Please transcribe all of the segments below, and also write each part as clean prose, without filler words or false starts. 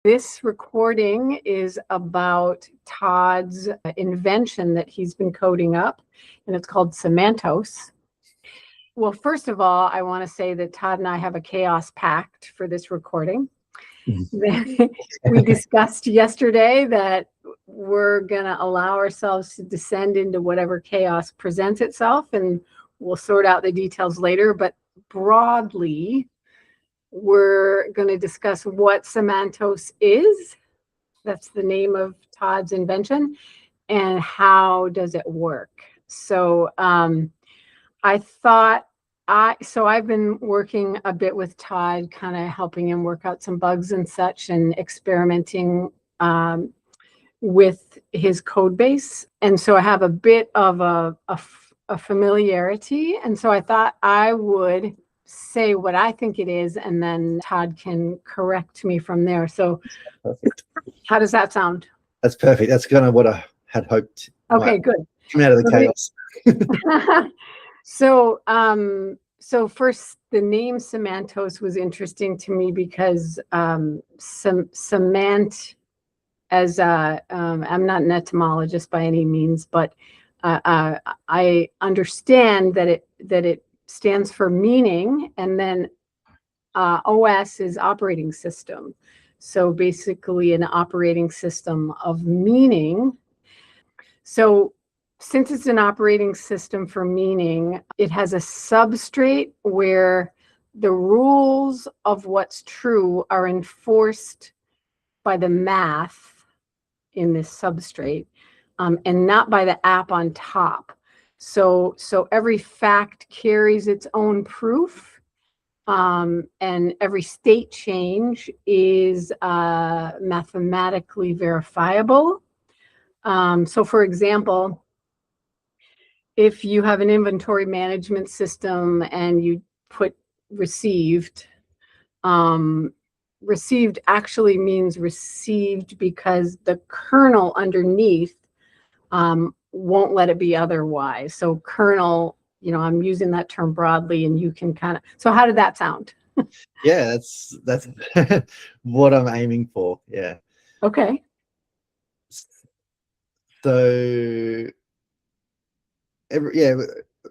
This recording is about Todd's invention that he's been coding up, and it's called Semantos. Well, first of all, I want to say that Todd and I have a chaos pact for this recording. We discussed yesterday that we're going to allow ourselves to descend into whatever chaos presents itself, and we'll sort out the details later. But broadly, we're going to discuss what Semantos is. That's the name of Todd's invention. And how does it work? So I've been working a bit with Todd, kind of helping him work out some bugs and such, and experimenting with his code base. And so I have a bit of a familiarity. And so I thought I would say what I think it is, and then Todd can correct me from there. So perfect. How does that sound? That's perfect. That's kind of what I had hoped. Okay, good. Come out of the chaos. So first, the name Semantos was interesting to me because semant, as I'm not an etymologist by any means, but I understand that it stands for meaning, and then OS is operating system. So basically an operating system of meaning. So since it's an operating system for meaning, it has a substrate where the rules of what's true are enforced by the math in this substrate, and not by the app on top. So every fact carries its own proof, and every state change is mathematically verifiable. So for example, if you have an inventory management system and you put received, received actually means received because the kernel underneath won't let it be otherwise. So kernel, I'm using that term broadly, and you can kind of, so how did that sound? Yeah, that's what I'm aiming for. Yeah. Okay. So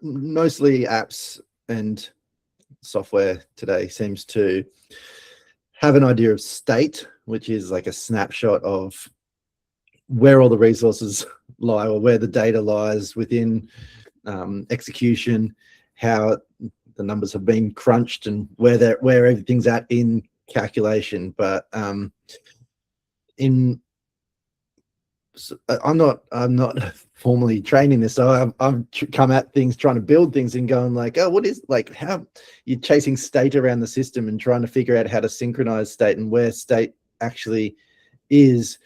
mostly apps and software today seems to have an idea of state, which is like a snapshot of where all the resources lie, or where the data lies within execution, how the numbers have been crunched, and where everything's at in calculation. But I'm not formally training this, so I've come at things trying to build things and going like, oh, what is, like, how you're chasing state around the system and trying to figure out how to synchronize state and where state actually is,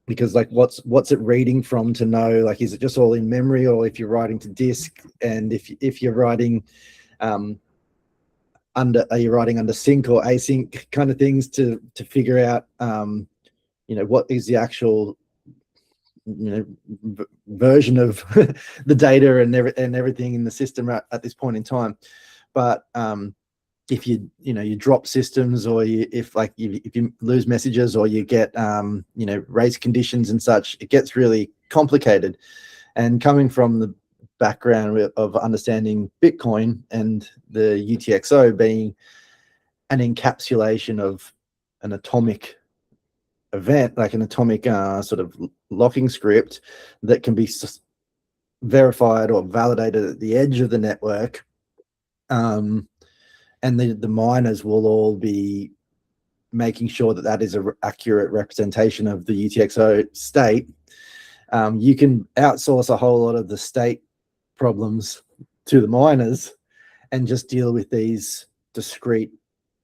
because like what's it reading from to know, like, is it just all in memory, or if you're writing to disk, and if you're writing are you writing under sync or async kind of things to figure out what is the actual version of the data and everything in the system at this point in time. But if you drop systems, or if you lose messages, or you get race conditions and such, it gets really complicated. And coming from the background of understanding Bitcoin and the UTXO being an encapsulation of an atomic event, like an atomic sort of locking script that can be verified or validated at the edge of the network, and the miners will all be making sure that is an accurate representation of the UTXO state. You can outsource a whole lot of the state problems to the miners and just deal with these discrete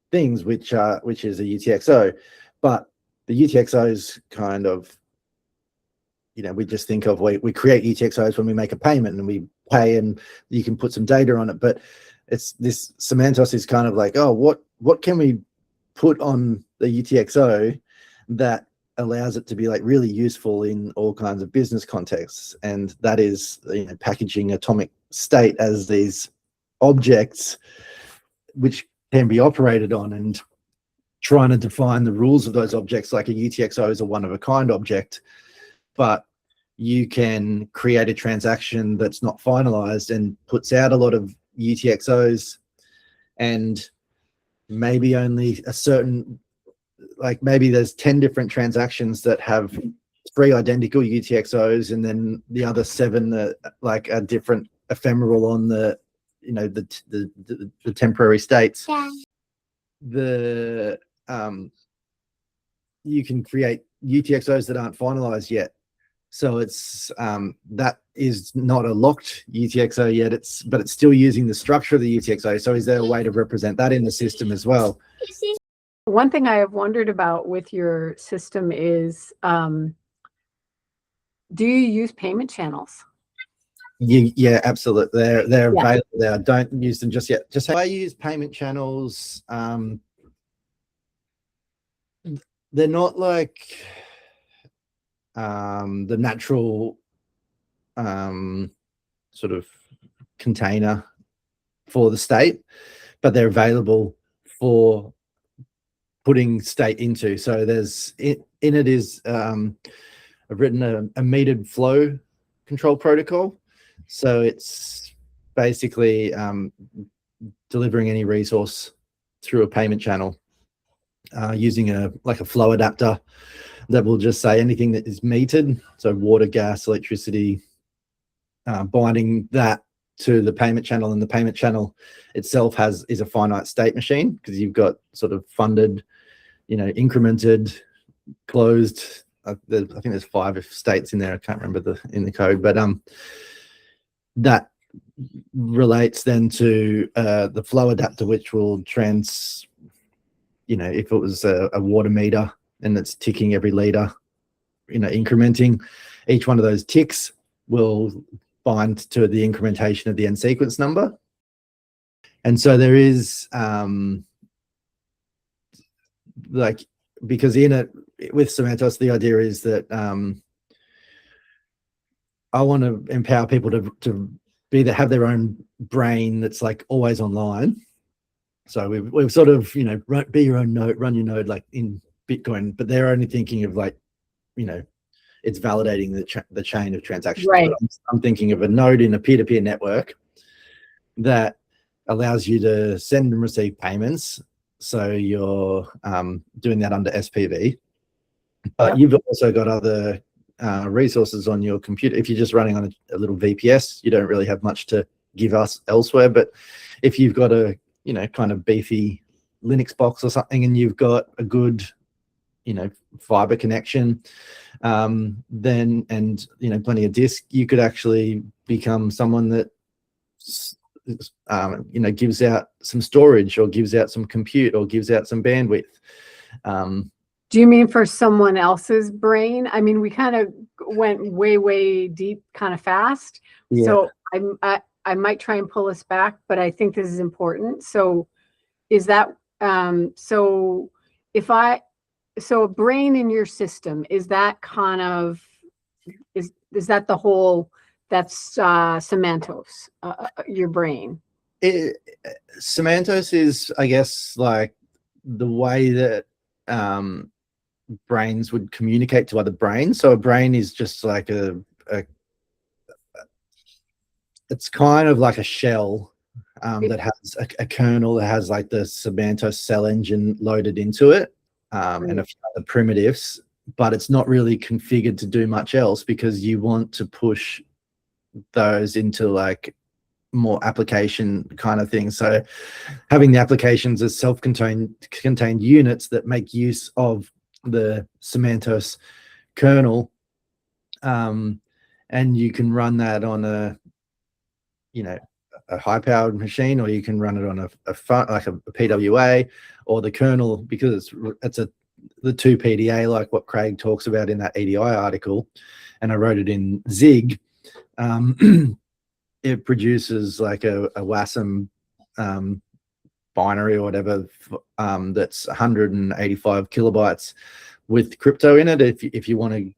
things, which is a UTXO. But the UTXOs kind of, we just think of, we create UTXOs when we make a payment and we pay, and you can put some data on it. But it's this Semantos is kind of like, oh, what can we put on the UTXO that allows it to be like really useful in all kinds of business contexts? And that is packaging atomic state as these objects which can be operated on. And trying to define the rules of those objects, like a UTXO is a one-of-a-kind object, but you can create a transaction that's not finalized and puts out a lot of UTXOs, and maybe only a certain, like maybe there's 10 different transactions that have 3 identical UTXOs, and then the other 7 that like are different ephemeral on the, you know, the temporary states. Yeah. You can create UTXOs that aren't finalized yet. So it's that is not a locked UTXO yet. But it's still using the structure of the UTXO. So is there a way to represent that in the system as well? One thing I have wondered about with your system is, do you use payment channels? Yeah, absolutely. They're Yeah. available there. I don't use them just yet. Just how I use payment channels. They're not like the natural sort of container for the state, but they're available for putting state into. So there's in it is I've written a metered flow control protocol. So it's basically delivering any resource through a payment channel using a flow adapter that will just say anything that is metered, so water, gas, electricity, binding that to the payment channel, and the payment channel itself is a finite state machine, because you've got sort of funded, you know, incremented, closed. I think there's 5 states in there. I can't remember in the code, but that relates then to the flow adapter, which will you know, if it was a water meter and it's ticking every liter, you know, incrementing, each one of those ticks will bind to the incrementation of the end sequence number. And so there is like, because in it with Semantos, the idea is that I want to empower people to have their own brain that's like always online. So we've sort of, you know, be your own node, run your node like in Bitcoin, but they're only thinking of like, you know, it's validating the chain of transactions. Right. But I'm thinking of a node in a peer-to-peer network that allows you to send and receive payments. So you're doing that under SPV, but Yep. you've also got other resources on your computer. If you're just running on a little VPS, you don't really have much to give us elsewhere. But if you've got a, you know, kind of beefy Linux box or something, and you've got a good, you know, fiber connection, then, and, you know, plenty of disk, you could actually become someone that, you know, gives out some storage, or gives out some compute, or gives out some bandwidth. Do you mean for someone else's brain? I mean, we kind of went way deep kind of fast. Yeah. So I might try and pull us back, but I think this is important. So is that, so a brain in your system, is that kind of, is that the whole, that's Semantos, your brain? Semantos is, I guess, like the way that brains would communicate to other brains. So a brain is just like it's kind of like a shell that has a kernel that has like the Semantos cell engine loaded into it, and a few other primitives, but it's not really configured to do much else, because you want to push those into like more application kind of thing. So having the applications as contained units that make use of the Semantos kernel, and you can run that on a, you know, a high-powered machine, or you can run it on like a PWA, or the kernel, because it's the 2 PDA, like what Craig talks about in that EDI article, and I wrote it in Zig. It produces like a WASM binary or whatever, that's 185 kilobytes with crypto in it. If you want to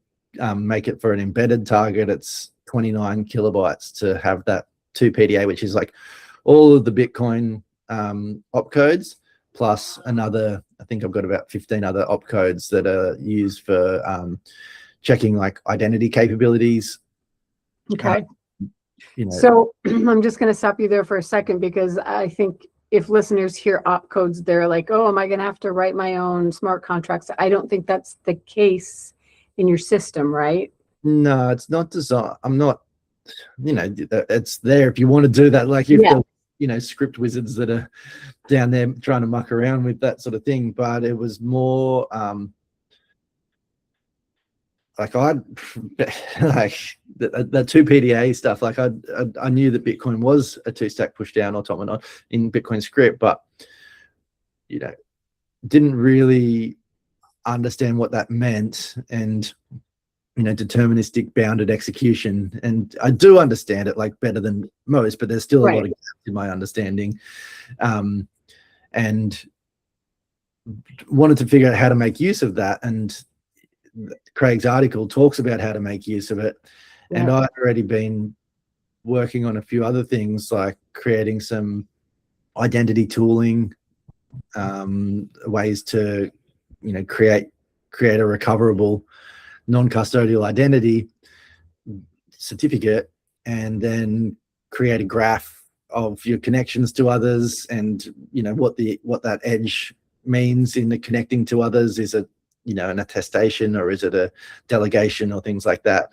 make it for an embedded target, it's 29 kilobytes to have that 2 PDA, which is like all of the Bitcoin opcodes plus another, I think I've got about 15 other opcodes that are used for checking like identity capabilities. Okay. You know, So I'm just going to stop you there for a second, because I think if listeners hear opcodes, they're like, oh, am I going to have to write my own smart contracts? I don't think that's the case in your system, right? no, it's not designed. I'm not, you know, it's there if you want to do that. Like if the, you know, script wizards that are down there trying to muck around with that sort of thing. But it was more like the 2 PDA stuff. Like I knew that Bitcoin was a 2-stack pushdown automaton in Bitcoin script, but you know, didn't really understand what that meant, and you know, deterministic bounded execution. And I do understand it like better than most, but there's still a lot of gaps in my understanding, and wanted to figure out how to make use of that. And Craig's article talks about how to make use of it. Yeah. And I'd already been working on a few other things, like creating some identity tooling, ways to, you know, create a recoverable non-custodial identity certificate, and then create a graph of your connections to others, and you know what that edge means in the connecting to others. Is it, you know, an attestation, or is it a delegation, or things like that.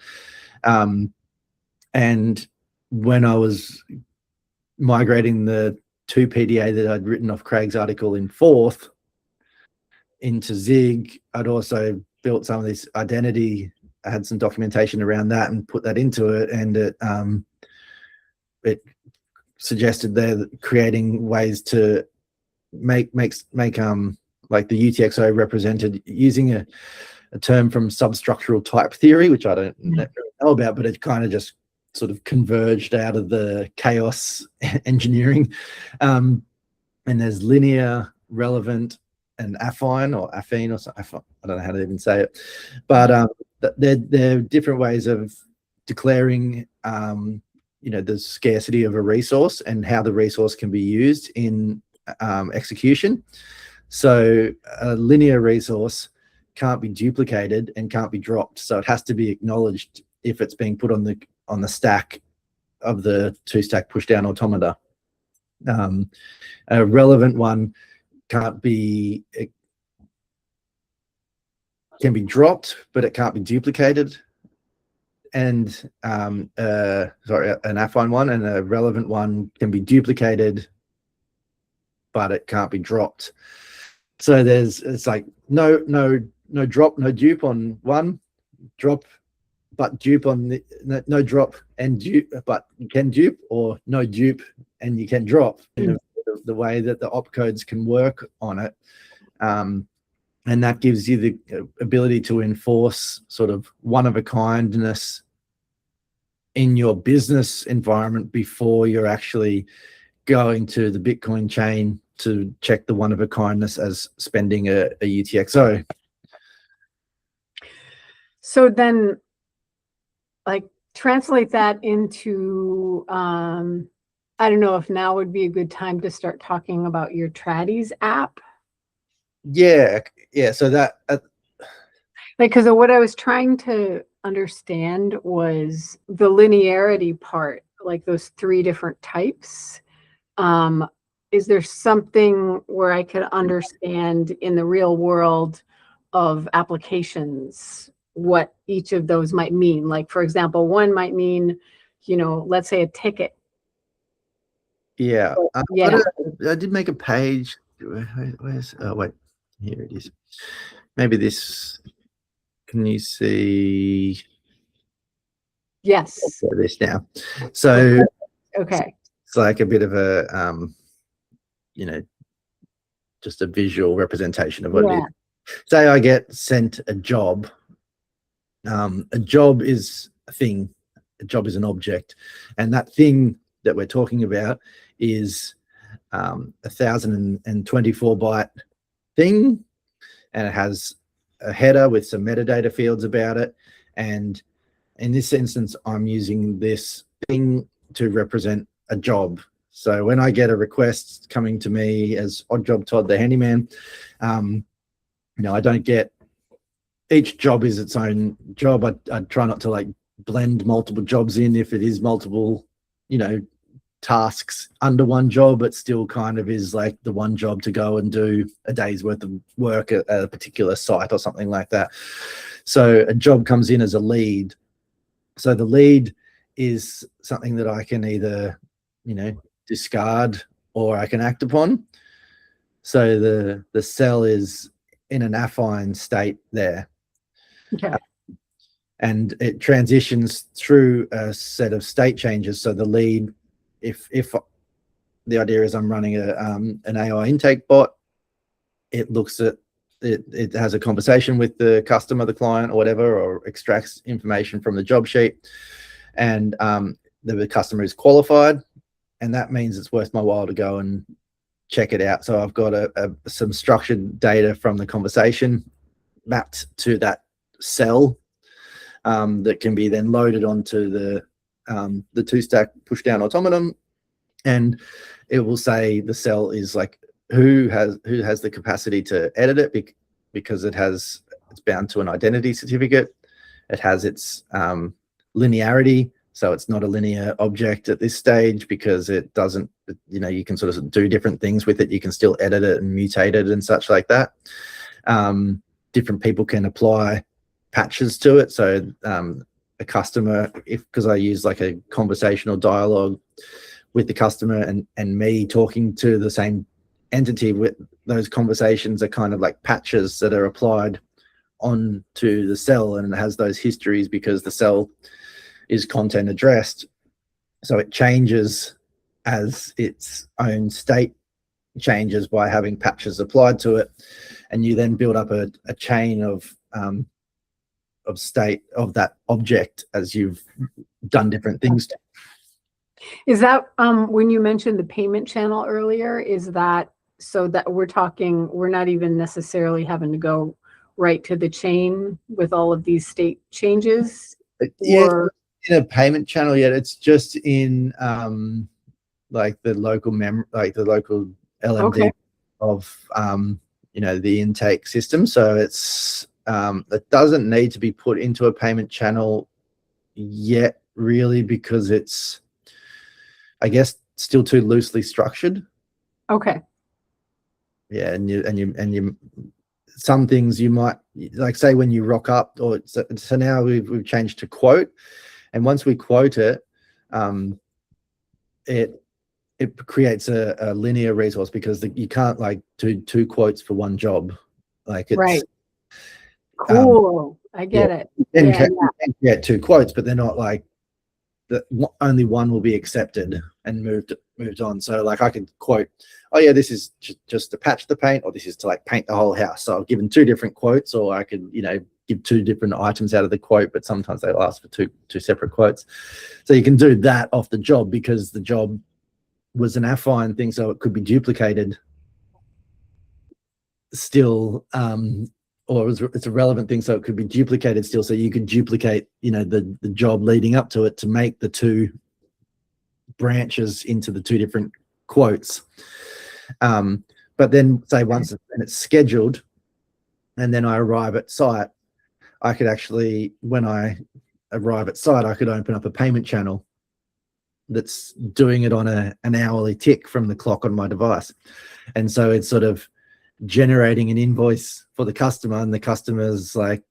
And when I was migrating the 2 PDA that I'd written off Craig's article in Forth into Zig, I'd also built some of this identity. I had some documentation around that and put that into it, and it suggested there that creating ways to make like the UTXO represented using a term from substructural type theory, which I don't know about, but it kind of just sort of converged out of the chaos engineering. And there's linear, relevant, and affine, or affine, or something. I don't know how to even say it, but they're different ways of declaring you know, the scarcity of a resource and how the resource can be used in execution. So a linear resource can't be duplicated and can't be dropped, so it has to be acknowledged if it's being put on the stack of the 2-stack pushdown automata. A relevant one can be dropped, but it can't be duplicated. And sorry, an affine one, and a relevant one can be duplicated, but it can't be dropped. So it's like no drop, no dupe on one, drop but dupe on the no drop and dupe, but you can dupe, or no dupe and you can drop. The way that the opcodes can work on it, and that gives you the ability to enforce sort of one-of-a-kindness in your business environment before you're actually going to the Bitcoin chain to check the one-of-a-kindness as spending a UTXO. So then, like, translate that into, I don't know if now would be a good time to start talking about your Tradies app. Yeah. So that, like, because what I was trying to understand was the linearity part, like those 3 different types. Is there something where I could understand in the real world of applications what each of those might mean? Like, for example, one might mean, you know, let's say a ticket. Yeah. Yeah. I did make a page. Where's, oh, wait, here it is. Maybe this, can you see? Yes. This now. So okay. It's like a bit of a, you know, just a visual representation of what it is. Say I get sent a job. A job is a thing. A job is an object, and that thing that we're talking about is 1024 byte thing, and it has a header with some metadata fields about it. And in this instance, I'm using this thing to represent a job. So when I get a request coming to me as Job Todd, the handyman, I don't get, each job is its own job. I try not to like blend multiple jobs in if it is multiple, tasks under one job. It still kind of is like the one job to go and do a day's worth of work at a particular site or something like that. So a job comes in as a lead. So the lead is something that I can either, discard or I can act upon. So the cell is in an affine state there. Okay. And it transitions through a set of state changes. So the lead, if the idea is I'm running an AI intake bot, it looks at it has a conversation with the customer, the client, or whatever, or extracts information from the job sheet, and the customer is qualified, and that means it's worth my while to go and check it out. So I've got some structured data from the conversation mapped to that cell that can be then loaded onto the two-stack pushdown automaton, and it will say the cell is like who has the capacity to edit it because it's bound to an identity certificate. It has its linearity, so it's not a linear object at this stage because it doesn't, you can sort of do different things with it. You can still edit it and mutate it and such like that. Different people can apply patches to it. So a customer, because I use like a conversational dialogue with the customer and me talking to the same entity, with those conversations are kind of like patches that are applied onto the cell, and it has those histories because the cell is content addressed. So it changes as its own state changes by having patches applied to it. And you then build up a chain of state of that object as you've done different things to. Is that when you mentioned the payment channel earlier, is that so that we're not even necessarily having to go right to the chain with all of these state changes? Or in a payment channel yet, it's just in like the local local LMD of the intake system. So it's it doesn't need to be put into a payment channel yet, really, because it's, I guess, still too loosely structured. Okay. Yeah, and you some things you might, like, say when you rock up, or so now we've changed to quote, and once we quote it, it creates a linear resource because you can't like do two quotes for one job. Like, it's right. Cool. I get it. You can get two quotes, but they're not like only one will be accepted and moved on. So like I could quote, oh yeah, this is just to patch the paint, or this is to like paint the whole house. So I've given two different quotes, or I could give two different items out of the quote, but sometimes they'll ask for two separate quotes. So you can do that off the job because the job was an affine thing, so it could be duplicated still, or it's a relevant thing, so it could be duplicated still. So you could duplicate, the job leading up to it to make the two branches into the two different quotes. But then say once it's scheduled, and then I arrive at site, I could actually, when I arrive at site, I could open up a payment channel that's doing it on an hourly tick from the clock on my device. And so it's sort of generating an invoice for the customer, and the customer's like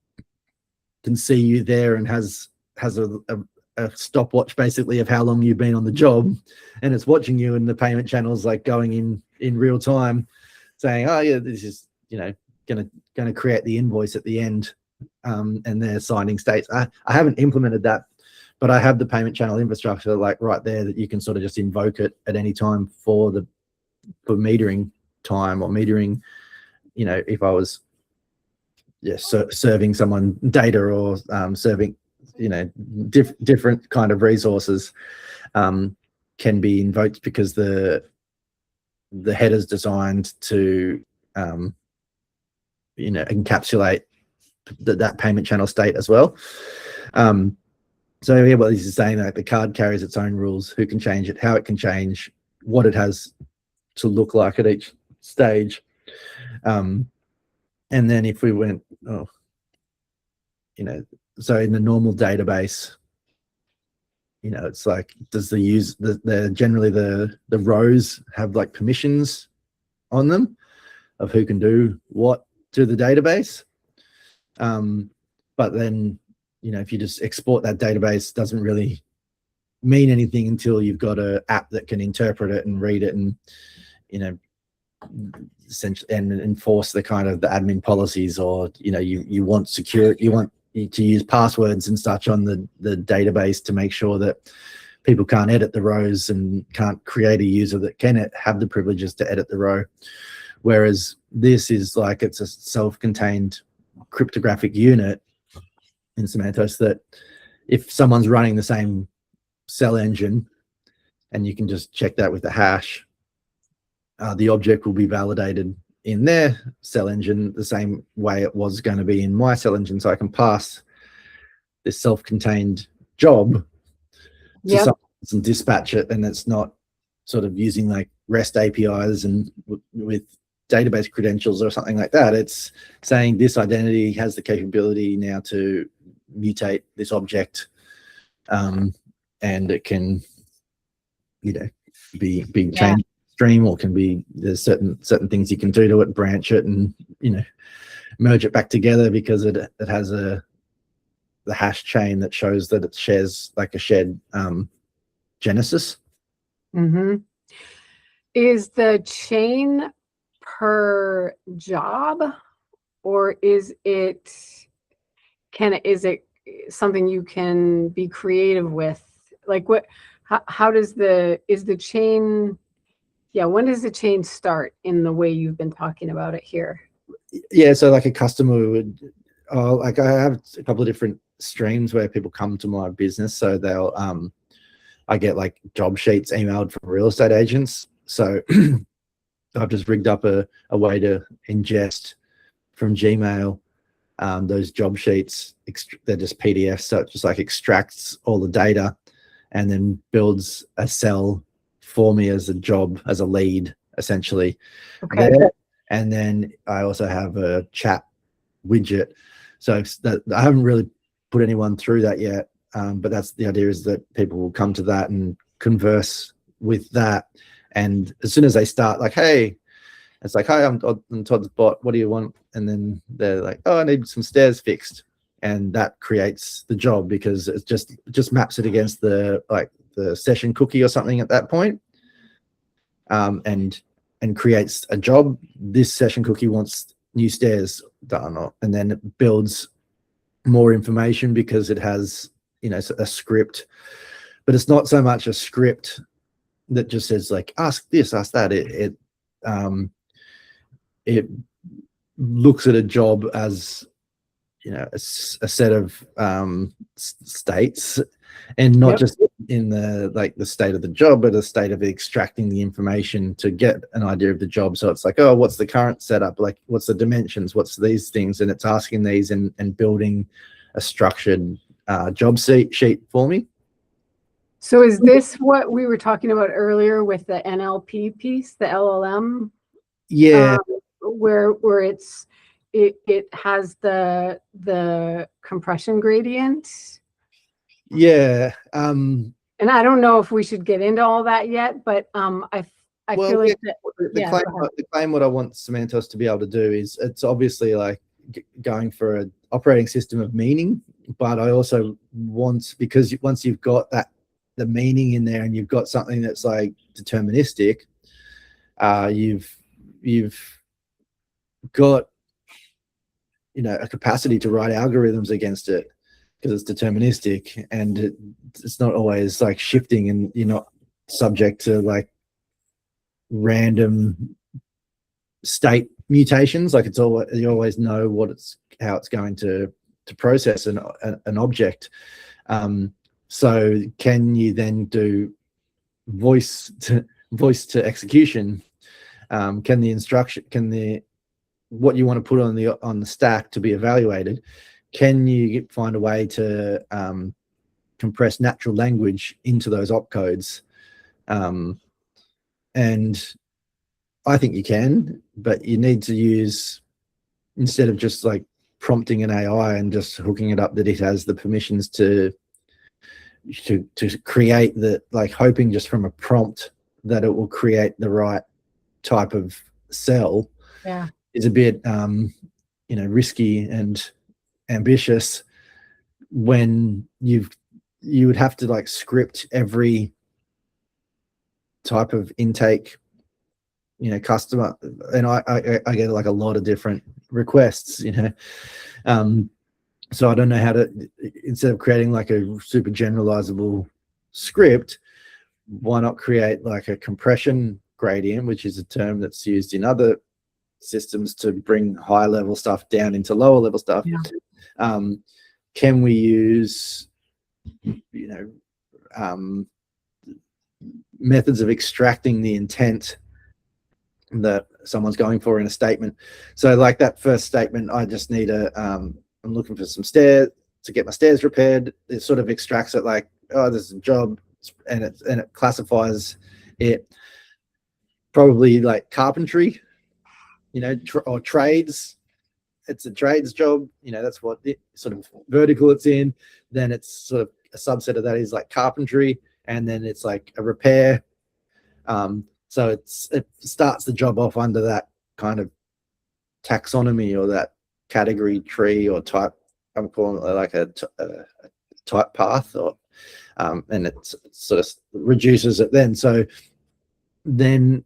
can see you there and has a stopwatch basically of how long you've been on the job, and it's watching you, and the payment channel's like going in real time saying, oh yeah, this is gonna create the invoice at the end, and they're signing states. I haven't implemented that, but I have the payment channel infrastructure like right there that you can sort of just invoke it at any time for metering time, or metering, if I was serving someone data, or serving different kind of resources can be invoked because the header's designed to encapsulate that payment channel state as well. So yeah, what this is saying, that the card carries its own rules, who can change it, how it can change, what it has to look like at each stage. And then if we went, so in the normal database, it's like, does generally the rows have like permissions on them of who can do what to the database? But then, if you just export that database, doesn't really mean anything until you've got an app that can interpret it and read it and, essentially, and enforce the kind of the admin policies, or, you want security, you want to use passwords and such on the database to make sure that people can't edit the rows and can't create a user that can have the privileges to edit the row. Whereas this is like, it's a self-contained cryptographic unit in Semantos that if someone's running the same cell engine, and you can just check that with the hash, the object will be validated in their cell engine the same way it was going to be in my cell engine. So I can pass this self-contained job to someone and dispatch it, and it's not sort of using like REST APIs and with database credentials or something like that. It's saying this identity has the capability now to mutate this object, and it can, be changed stream, or can be, there's certain things you can do to it, branch it, and merge it back together, because it has the hash chain that shows that it shares like a shared genesis. Is the chain per job, or is it something you can be creative with? Like how does is the chain, when does the chain start in the way you've been talking about it here? So like a customer would, like I have a couple of different streams where people come to my business. So they'll, I get like job sheets emailed from real estate agents. So I've just rigged up a way to ingest from Gmail those job sheets. They're just PDFs, so it just like extracts all the data and then builds a cell for me as a job, as a lead, essentially. Okay. And then I also have a chat widget. So that I haven't really put anyone through that yet, but that's the idea, is that people will come to that and converse with that. And as soon as they start, like, hey, it's like, hi, I'm Todd's bot. What do you want? And then they're like, oh, I need some stairs fixed. And that creates the job, because it just maps it against the session cookie or something at that point, and creates a job. This session cookie wants new stairs done, and then it builds more information because it has a script, but it's not so much a script that just says like ask this, ask that. It looks at a job as a set of states, and not just in the state of the job, but a state of extracting the information to get an idea of the job. So it's like, oh, what's the current setup, like what's the dimensions, what's these things, and it's asking these and building a structured job sheet for me. So is this what we were talking about earlier with the NLP piece, the LLM? Yeah. Where it has the compression gradient. Yeah. And I don't know if we should get into all that yet, but I feel like the claim what I want Semantos to be able to do is, it's obviously like going for an operating system of meaning, but I also want, because once you've got the meaning in there and you've got something that's like deterministic, you've got a capacity to write algorithms against it, because it's deterministic, and it's not always like shifting, and you're not subject to like random state mutations. Like it's always, you always know how it's going to process an object. So can you then do voice to execution? What you want to put on the stack to be evaluated, can you find a way to compress natural language into those opcodes, And I think you can, but you need to use, instead of just like prompting an AI and just hooking it up that it has the permissions to create the, like hoping just from a prompt that it will create the right type of cell, is a bit risky and ambitious, when you would have to like script every type of intake customer, and I get like a lot of different requests, so I don't know how to, instead of creating like a super generalizable script, why not create like a compression gradient, which is a term that's used in other systems to bring high level stuff down into lower level stuff. Can we use methods of extracting the intent that someone's going for in a statement? So like that first statement, I just need I'm looking for some stairs to get my stairs repaired. It sort of extracts it like, oh, this is a job, and it classifies it probably like carpentry, or trades. It's a trades job, that's what it, sort of vertical it's in. Then it's sort of a subset of that is like carpentry, and then it's like a repair. So it starts the job off under that kind of taxonomy or that category tree or type. I'm calling it like a type path, or and it sort of reduces it then. So then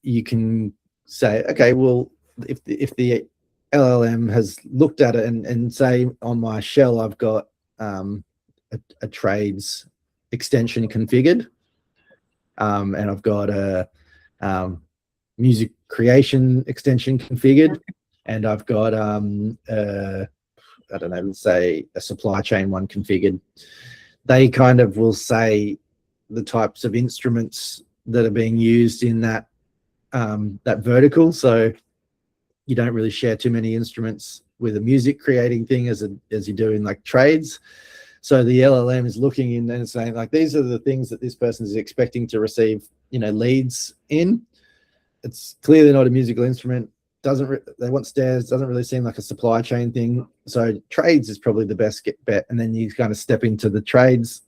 you can say, okay, well, if the LLM has looked at it and say on my shell I've got a trades extension configured, and I've got a music creation extension configured, and I've got I don't know, let's say a supply chain one configured. They kind of will say the types of instruments that are being used in that that vertical. So you don't really share too many instruments with a music creating thing as you do in like trades. So the LLM is looking in and saying like, these are the things that this person is expecting to receive, leads in. It's clearly not a musical instrument. They want stairs, doesn't really seem like a supply chain thing. So trades is probably the best bet. And then you kind of step into the trades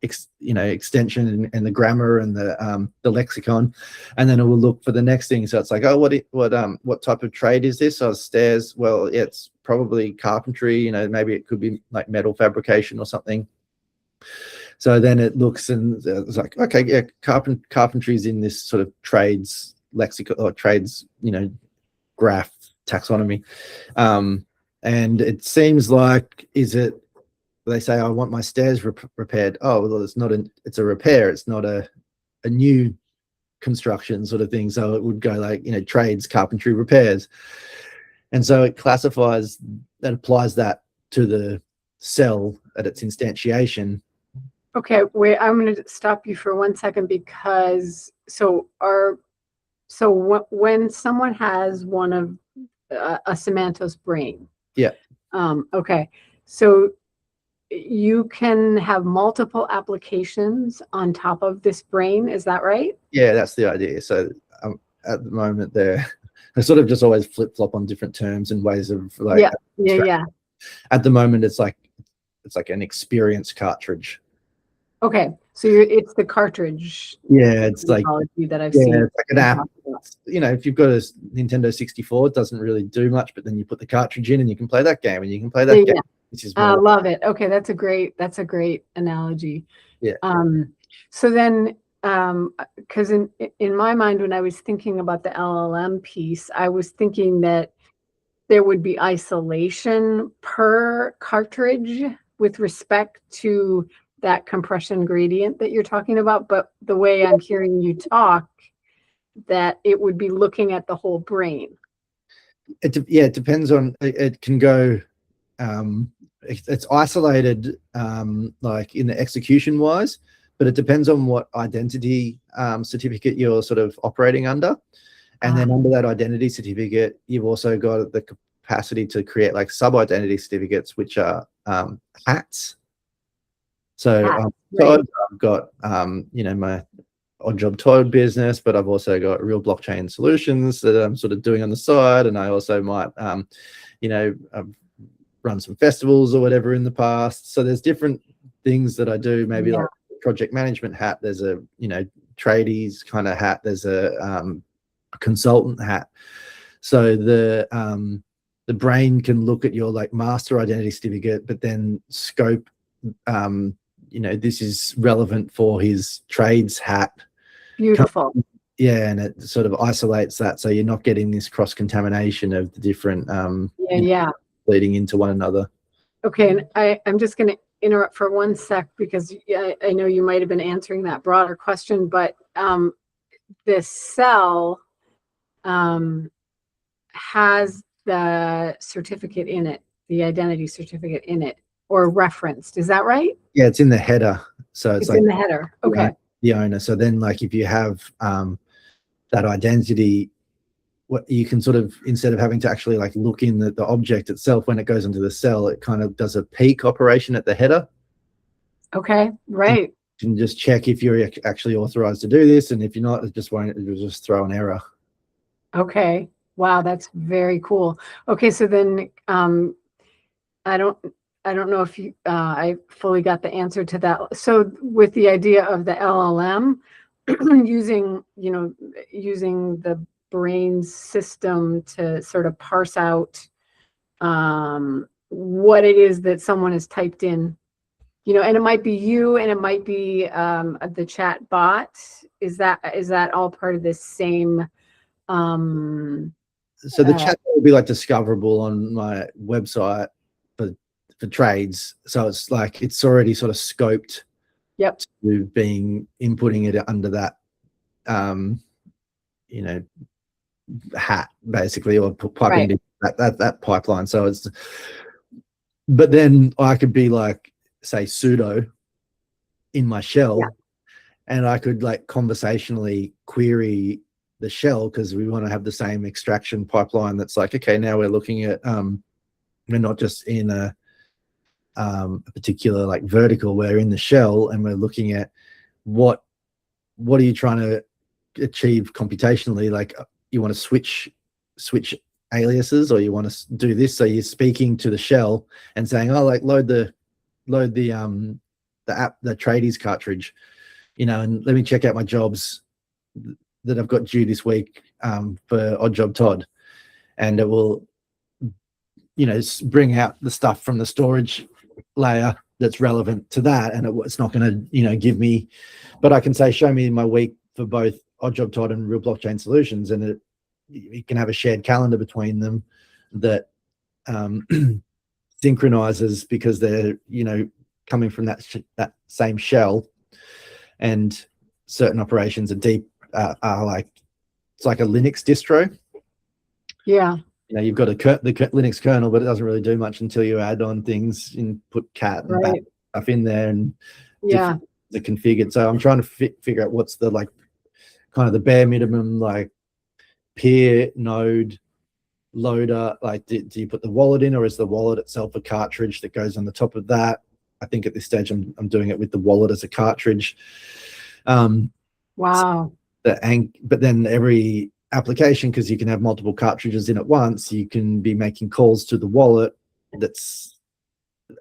extension and the grammar and the lexicon, and then it will look for the next thing. So it's like, oh, what type of trade is this? Oh, stairs. Well, yeah, it's probably carpentry. Maybe it could be like metal fabrication or something. So then it looks and it's like, okay, yeah, carpentry is in this sort of trades lexicon or trades, graph taxonomy, and it seems like, they say, I want my stairs repaired. Oh, well, it's a repair. It's not a new construction sort of thing. So it would go like, trades, carpentry, repairs. And so it classifies and applies that to the cell at its instantiation. Okay, wait, I'm going to stop you for 1 second, because when someone has one of a Semantos brain. Yeah. Okay. So you can have multiple applications on top of this brain. Is that right? Yeah, that's the idea. So at the moment, they sort of just always flip-flop on different terms and ways of like. Yeah. At the moment, it's like an experience cartridge. Okay, so it's the cartridge. Yeah, it's like that I've seen. It's like an app. If you've got a Nintendo 64, it doesn't really do much, but then you put the cartridge in and you can play that game, and you can play that game. I love it. Okay, that's a great analogy. Yeah. So then, because in my mind, when I was thinking about the LLM piece, I was thinking that there would be isolation per cartridge with respect to that compression gradient that you're talking about. But the way I'm hearing you talk, that it would be looking at the whole brain. It depends on. It can go. It's isolated, like in the execution wise, but it depends on what identity certificate you're sort of operating under. And then under that identity certificate, you've also got the capacity to create like sub-identity certificates, which are hats. So I've got, my Odd Job Todd business, but I've also got real blockchain solutions that I'm sort of doing on the side, and I also might, I've run some festivals or whatever in the past. So there's different things that I do. Maybe like project management hat. There's a tradies kind of hat. There's a consultant hat. So the brain can look at your like master identity certificate, but then scope. This is relevant for his trades hat. Beautiful. Yeah, and it sort of isolates that, so you're not getting this cross contamination of the different leading into one another. Okay, and I'm just going to interrupt for 1 sec because I know you might have been answering that broader question, but this cell has the certificate in it, the identity certificate in it, or referenced. Is that right? Yeah, it's in the header. So it's like in the header. Okay. The owner. So then, like, if you have that identity, what you can sort of, instead of having to actually like look in the object itself when it goes into the cell, it kind of does a peek operation at the header. Okay, right. You can just check if you're actually authorized to do this, and if you're not, it'll just throw an error. Okay. Wow, that's very cool. Okay, so then I don't know if I fully got the answer to that. So with the idea of the LLM using the brain's system to sort of parse out what it is that someone has typed in, and it might be you, and it might be the chat bot. Is that all part of this same? So the chat will be like discoverable on my website for trades. So it's like it's already sort of scoped. Yep. To being inputting it under that, hat basically, or piping into that pipeline. So it's, but then I could be like, say, sudo in my shell, and I could like conversationally query the shell because we want to have the same extraction pipeline. That's like, okay, now we're looking at we're not just in a particular like vertical, we're in the shell, and we're looking at what are you trying to achieve computationally. Like, you want to switch aliases, or you want to do this. So you're speaking to the shell and saying, oh, like load the app, the tradies cartridge, and let me check out my jobs that I've got due this week for Odd Job Todd, and it will bring out the stuff from the storage layer that's relevant to that, and it's not going to give me, but I can say, show me my week for both Odd Job Todd and Real Blockchain Solutions, and you can have a shared calendar between them that synchronizes, because they're coming from that same shell, and certain operations are deep are like, it's like a Linux distro. Yeah. You've got the Linux kernel, but it doesn't really do much until you add on things and put cat and bat stuff in there, and the configured. So I'm trying to figure out what's the like kind of the bare minimum, like peer node loader. Like, do you put the wallet in, or is the wallet itself a cartridge that goes on the top of that? I think at this stage I'm doing it with the wallet as a cartridge. Wow. But then every application, because you can have multiple cartridges in at once, you can be making calls to the wallet that's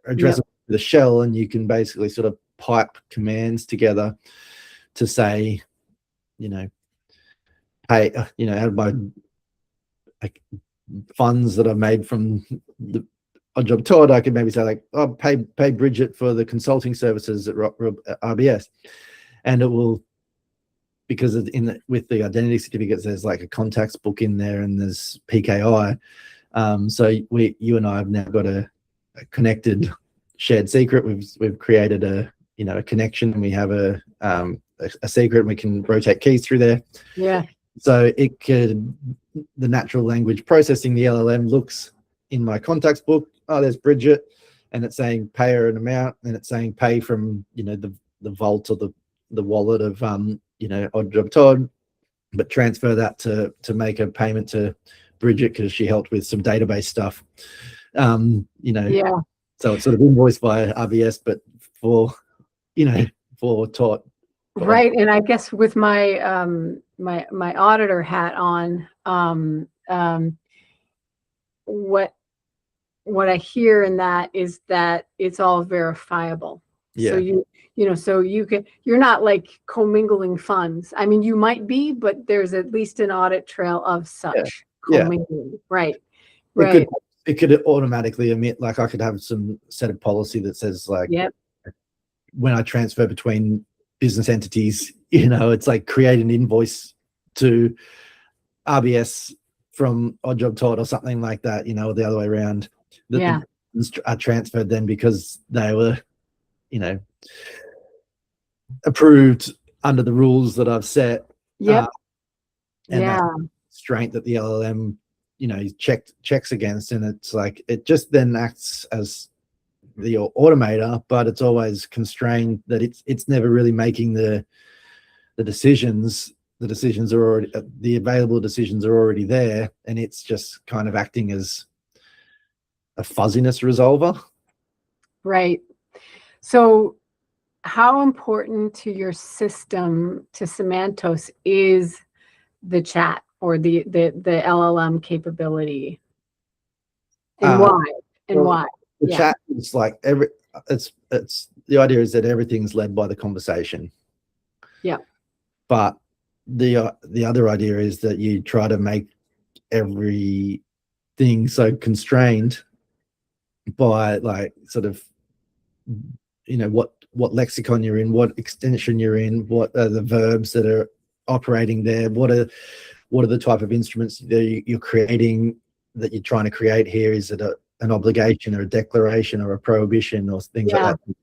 addressable to the shell, and you can basically sort of pipe commands together to say, pay, out of my like funds that I've made from the Odd Job Todd, I could maybe say like, oh, pay Bridget for the consulting services at RBS, and it will, because with the identity certificates, there's like a contacts book in there, and there's PKI. So you and I have now got a connected shared secret. We've created a connection, and we have a secret, and we can rotate keys through there. Yeah. So the natural language processing, the LLM, looks in my contacts book. Oh, there's Bridget, and it's saying pay her an amount, and it's saying pay from the vault or the wallet of Odd Job Todd, but transfer that to make a payment to Bridget because she helped with some database stuff. So it's sort of invoiced by RBS, but for Todd. Right. And I guess with my my auditor hat on, what I hear in that is that it's all verifiable. So Yeah. so you're not like commingling funds. I mean, you might be, but there's at least an audit trail of such Yeah. commingling. Right. It could automatically emit, like I could have some set of policy that says like, Yep. when I transfer between business entities, it's like create an invoice to RBS from Job Todd or something like that, or the other way around. Yeah. Are transferred then because they were, approved under the rules that I've set. Yep. And that constraint that the LLM, checks against, and it's like it just then acts as the automator, but it's always constrained that it's never really making the decisions. The decisions are already, the available decisions are already there, and it's just kind of acting as a fuzziness resolver. Right. So how important to your system, to Semantos, is the chat or the LLM capability? And why? And why? The chat is like it's the idea is that everything's led by the conversation. Yeah. But the other idea is that you try to make everything so constrained by like sort of what lexicon you're in, what extension you're in, what are the verbs that are operating there, what are the type of instruments that you're creating, that you're trying to create here. Is it an obligation or a declaration or a prohibition or things like that?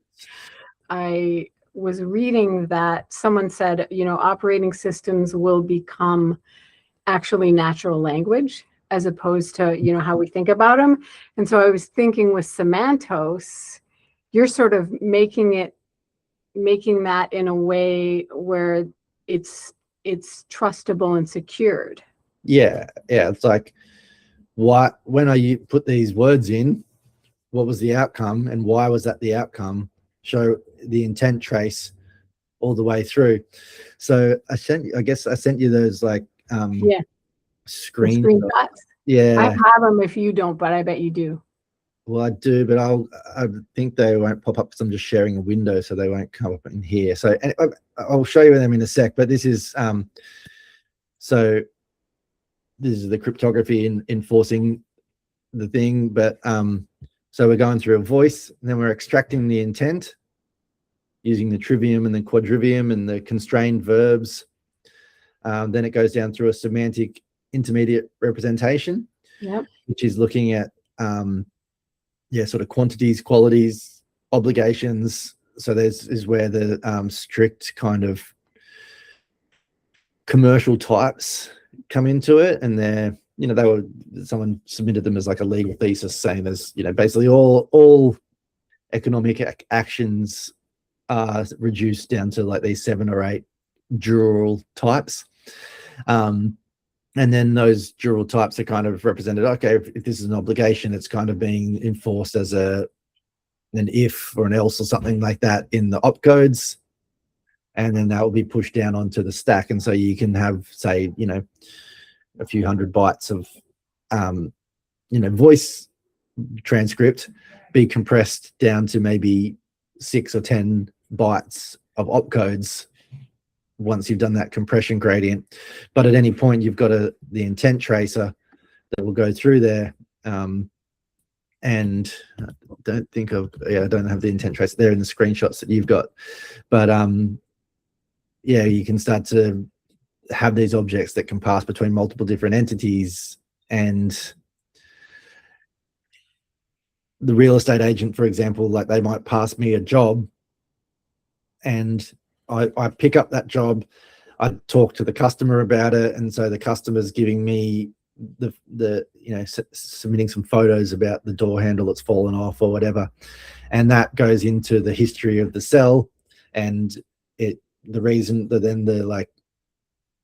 I was reading that someone said, operating systems will become actually natural language as opposed to, how we think about them. And so I was thinking with Semantos, you're sort of making that in a way where it's trustable and secured. Yeah. It's like, when you put these words in, what was the outcome and why was that the outcome? Show the intent trace all the way through. So I sent you those like screenshots. Yeah, I have them if you don't, but I bet you do. Well, I do, but I think they won't pop up because I'm just sharing a window, so they won't come up in here. So I'll show you them in a sec. But this is so this is the cryptography in enforcing the thing. But so we're going through a voice, and then we're extracting the intent using the trivium and the quadrivium and the constrained verbs. Then it goes down through a semantic intermediate representation, which is looking at sort of quantities, qualities, obligations. So is where the strict kind of commercial types come into it, and someone submitted them as like a legal thesis saying there's basically all economic actions are reduced down to like these 7 or 8 dual types. And then those dual types are kind of represented. Okay, if this is an obligation, it's kind of being enforced as an if or an else or something like that in the opcodes, and then that will be pushed down onto the stack. And so you can have, say, a few hundred bytes of, voice transcript be compressed down to maybe 6 or 10 bytes of opcodes once you've done that compression gradient. But at any point you've got the intent tracer that will go through there, and I don't have the intent tracer there in the screenshots that you've got, but you can start to have these objects that can pass between multiple different entities. And the real estate agent, for example, like they might pass me a job, and I pick up that job, I talk to the customer about it, and so the customer's giving me submitting some photos about the door handle that's fallen off or whatever, and that goes into the history of the cell, and the reason that then the like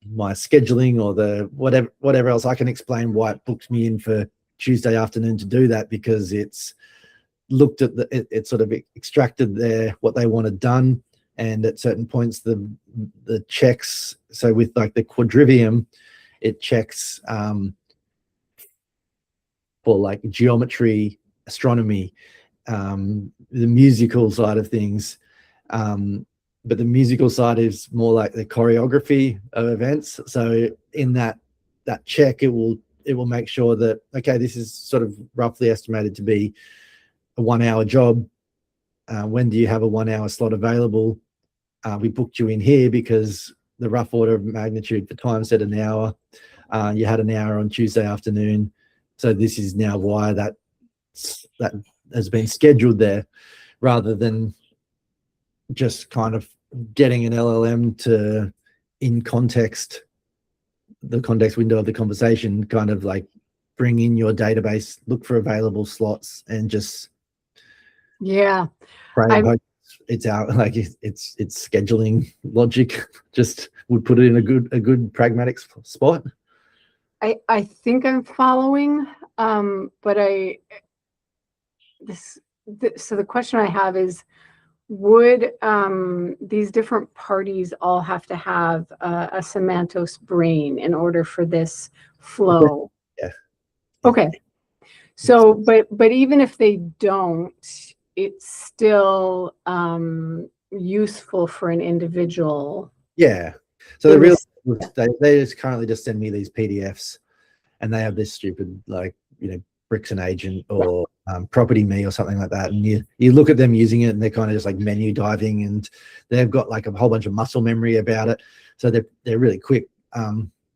my scheduling or the whatever else, I can explain why it booked me in for Tuesday afternoon to do that, because it's looked at it sort of extracted what they wanted done, and at certain points the checks, so with like the quadrivium, it checks for like geometry, astronomy, the musical side of things, but the musical side is more like the choreography of events. So in that check, it will make sure that, okay, this is sort of roughly estimated to be a 1 hour job. When do you have a 1 hour slot available? We booked you in here because the rough order of magnitude for time said an hour. You had an hour on Tuesday afternoon. So this is now why that has been scheduled there, rather than just kind of getting an LLM to, in context, the context window of the conversation, kind of like bring in your database, look for available slots, and just it's out, like it's scheduling logic just would put it in a good pragmatic spot. I think I'm following, but so the question I have is, would these different parties all have to have a Semantos brain in order for this flow? Yeah. Okay. So, but even if they don't, it's still useful for an individual. Yeah. So they just currently just send me these PDFs, and they have this stupid, like, Bricks and Agent or Property Me or something like that, and you look at them using it, and they're kind of just like menu diving, and they've got like a whole bunch of muscle memory about it, so they're really quick.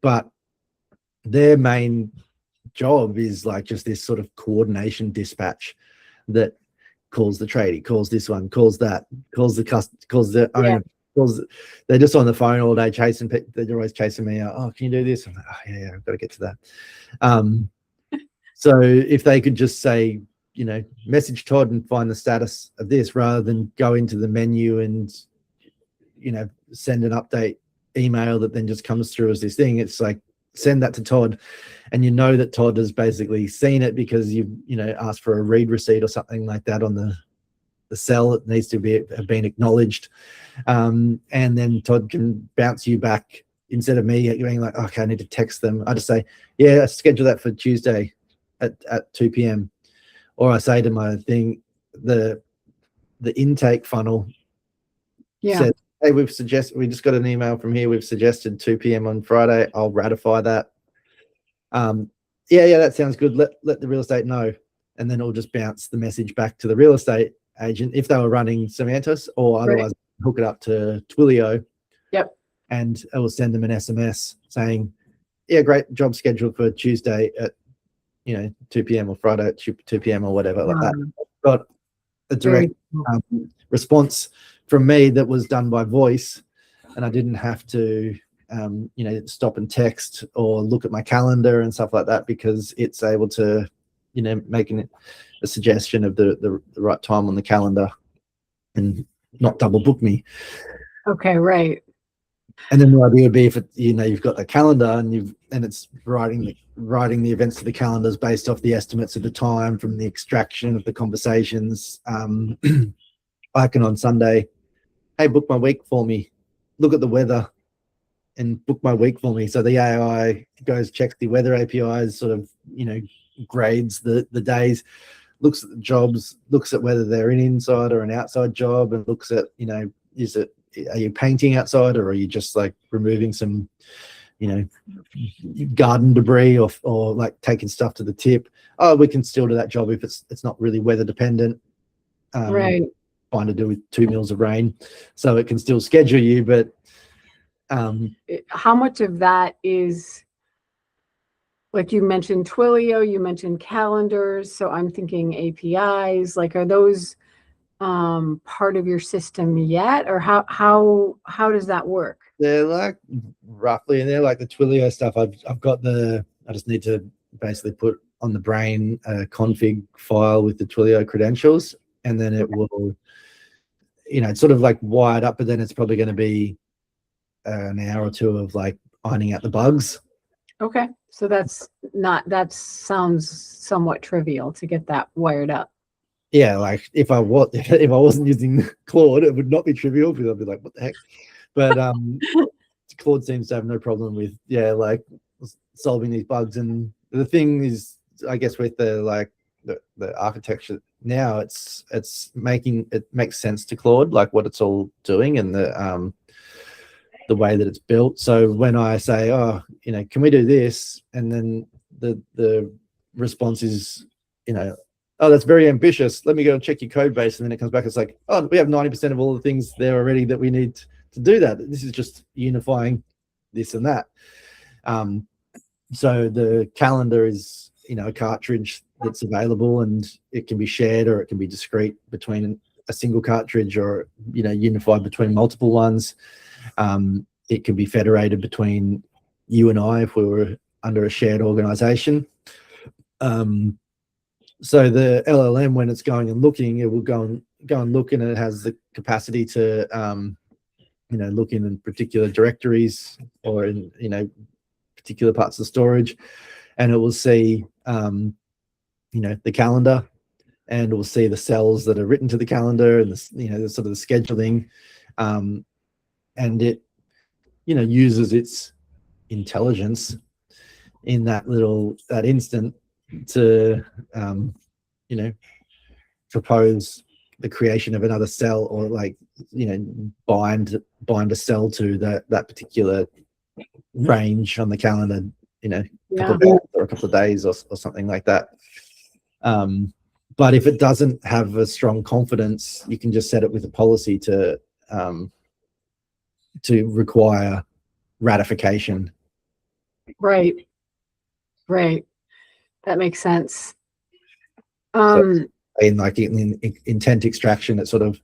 But their main job is like just this sort of coordination dispatch that calls the tradie, calls this one, calls that, calls the owner. They're just on the phone all day chasing. They're always chasing me. Oh, can you do this? I'm like, oh yeah, I've got to get to that. So if they could just say, message Todd and find the status of this, rather than go into the menu and send an update email that then just comes through as this thing. It's like, send that to Todd, and that Todd has basically seen it because you've asked for a read receipt or something like that on the cell. It needs to have been acknowledged, and then Todd can bounce you back, instead of me going like, okay, I need to text them. I just say, yeah, schedule that for Tuesday at 2 p.m. Or I say to my thing, the intake funnel said, hey, we just got an email from here, we've suggested 2 p.m. on Friday. I'll ratify that. Yeah, that sounds good. Let the real estate know, and then it'll just bounce the message back to the real estate agent if they were running Semantos, or otherwise hook it up to Twilio. Yep. And it will send them an SMS saying, yeah, great, job scheduled for Tuesday at 2 p.m. or Friday at 2 p.m. or whatever like that. Got a direct response from me that was done by voice, and I didn't have to stop and text or look at my calendar and stuff like that, because it's able to making a suggestion of the right time on the calendar and not double book me. Okay, right. And then the idea would be, if you've got the calendar and it's writing the events to the calendars based off the estimates of the time from the extraction of the conversations. I can on Sunday, hey, book my week for me. Look at the weather and book my week for me. So the AI goes, checks the weather APIs, sort of grades the days, looks at the jobs, looks at whether they're an inside or an outside job, and looks at are you painting outside, or are you just like removing some garden debris, or like taking stuff to the tip. Oh, we can still do that job if it's not really weather dependent. Right. Fine to do with 2 mils of rain, so it can still schedule you. But how much of that is, like you mentioned Twilio, you mentioned calendars, so I'm thinking APIs, like, are those part of your system yet, or how does that work? They're like roughly, and they're like the Twilio stuff. I've got I just need to basically put on the brain a config file with the Twilio credentials, and then it will, it's sort of like wired up, but then it's probably going to be an hour or two of like ironing out the bugs. Okay, so that sounds somewhat trivial to get that wired up. yeah, like if I wasn't using Claude, it would not be trivial because I'd be like, what the heck? But Claude seems to have no problem with like solving these bugs. And the thing is, I guess with the architecture now, it makes sense to Claude, like what it's all doing and the way that it's built. So when I say, oh, can we do this, and then the response is, oh, that's very ambitious, let me go and check your code base, and then it comes back, it's like, oh, we have 90% of all the things there already that we need to do that. This is just unifying this and that. So the calendar is a cartridge that's available, and it can be shared or it can be discrete between a single cartridge, or unified between multiple ones. It can be federated between you and I if we were under a shared organization. So the LLM, when it's going and looking, it will go and look, and it has the capacity to look in particular directories or in particular parts of storage, and it will see the calendar, and it will see the cells that are written to the calendar, and the sort of the scheduling, and it uses its intelligence in that instant to propose the creation of another cell, or bind a cell to that particular range on the calendar, couple of hours or a couple of days or something like that. But if it doesn't have a strong confidence, you can just set it with a policy to require ratification. Right. That makes sense. In intent extraction, it sort of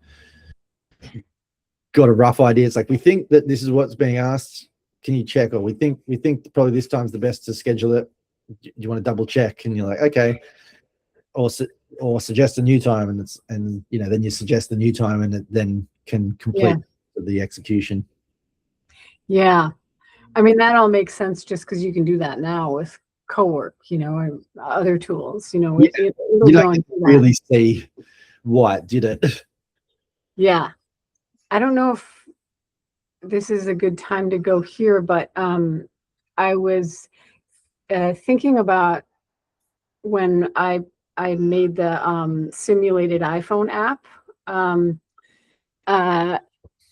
got a rough idea. It's like, we think that this is what's being asked. Can you check? Or we think probably this time's the best to schedule it. Do you want to double check? And you're like, okay. Or suggest a new time, and then you suggest the new time, and it then can complete the execution. Yeah. I mean, that all makes sense just because you can do that now with Cowork, and other tools, it'll go into really see why it did it. Yeah. I don't know if this is a good time to go here, but I was thinking about when I made the simulated iPhone app,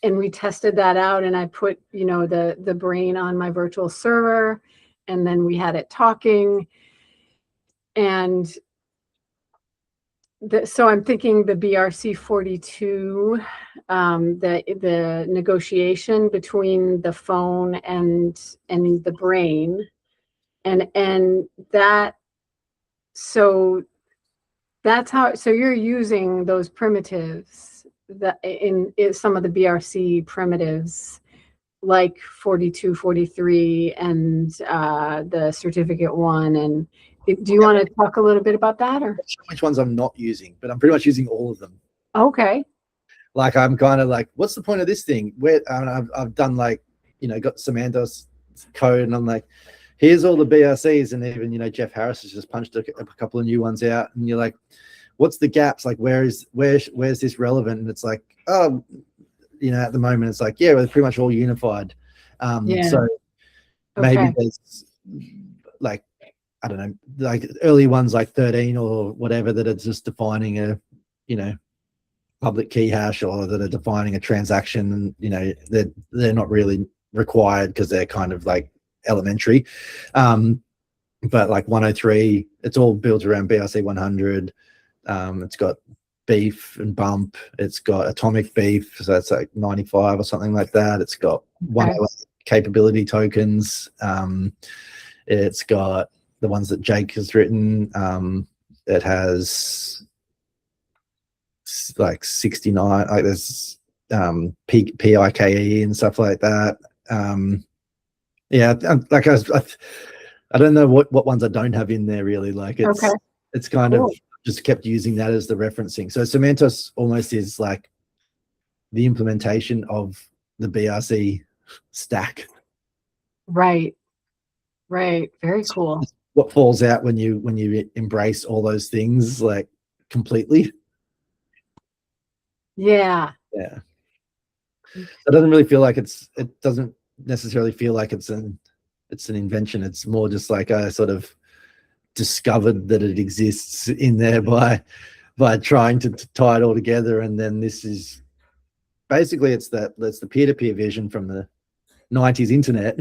and we tested that out, and I put the brain on my virtual server, and then we had it talking, and so I'm thinking the BRC42, the negotiation between the phone and the brain, and that, so that's how, so you're using those primitives that in some of the BRC primitives, like 42, 43, and the certificate one. And do you want to talk a little bit about that, or which ones I'm not using? But I'm pretty much using all of them. Okay. Like, I'm kind of like, what's the point of this thing? Where I've done got Semantos code, and I'm like, here's all the BRCs, and even Jeff Harris has just punched a couple of new ones out, and you're like, what's the gaps? Like, where's this relevant? And it's like, oh, at the moment it's like, yeah, we're pretty much all unified. So maybe there's like, I don't know, like early ones like 13 or whatever that are just defining a public key hash, or that are defining a transaction, and they're not really required because they're kind of like elementary. But like 103, it's all built around BRC 100. It's got beef and bump. It's got atomic beef, so it's like 95 or something like that. It's got 108 capability tokens. It's got the ones that Jake has written. It has like 69, like there's PIKE and stuff like that. I don't know what ones I don't have in there really. Like it's kind of just kept using that as the referencing. So Semantos almost is like the implementation of the BRC stack. Right. Very cool. What falls out when you embrace all those things like completely. Yeah. Yeah. It doesn't really feel like it doesn't necessarily feel like it's an invention. It's more just like I sort of discovered that it exists in there by trying to tie it all together. And then this is basically that's the peer-to-peer vision from the 90s internet.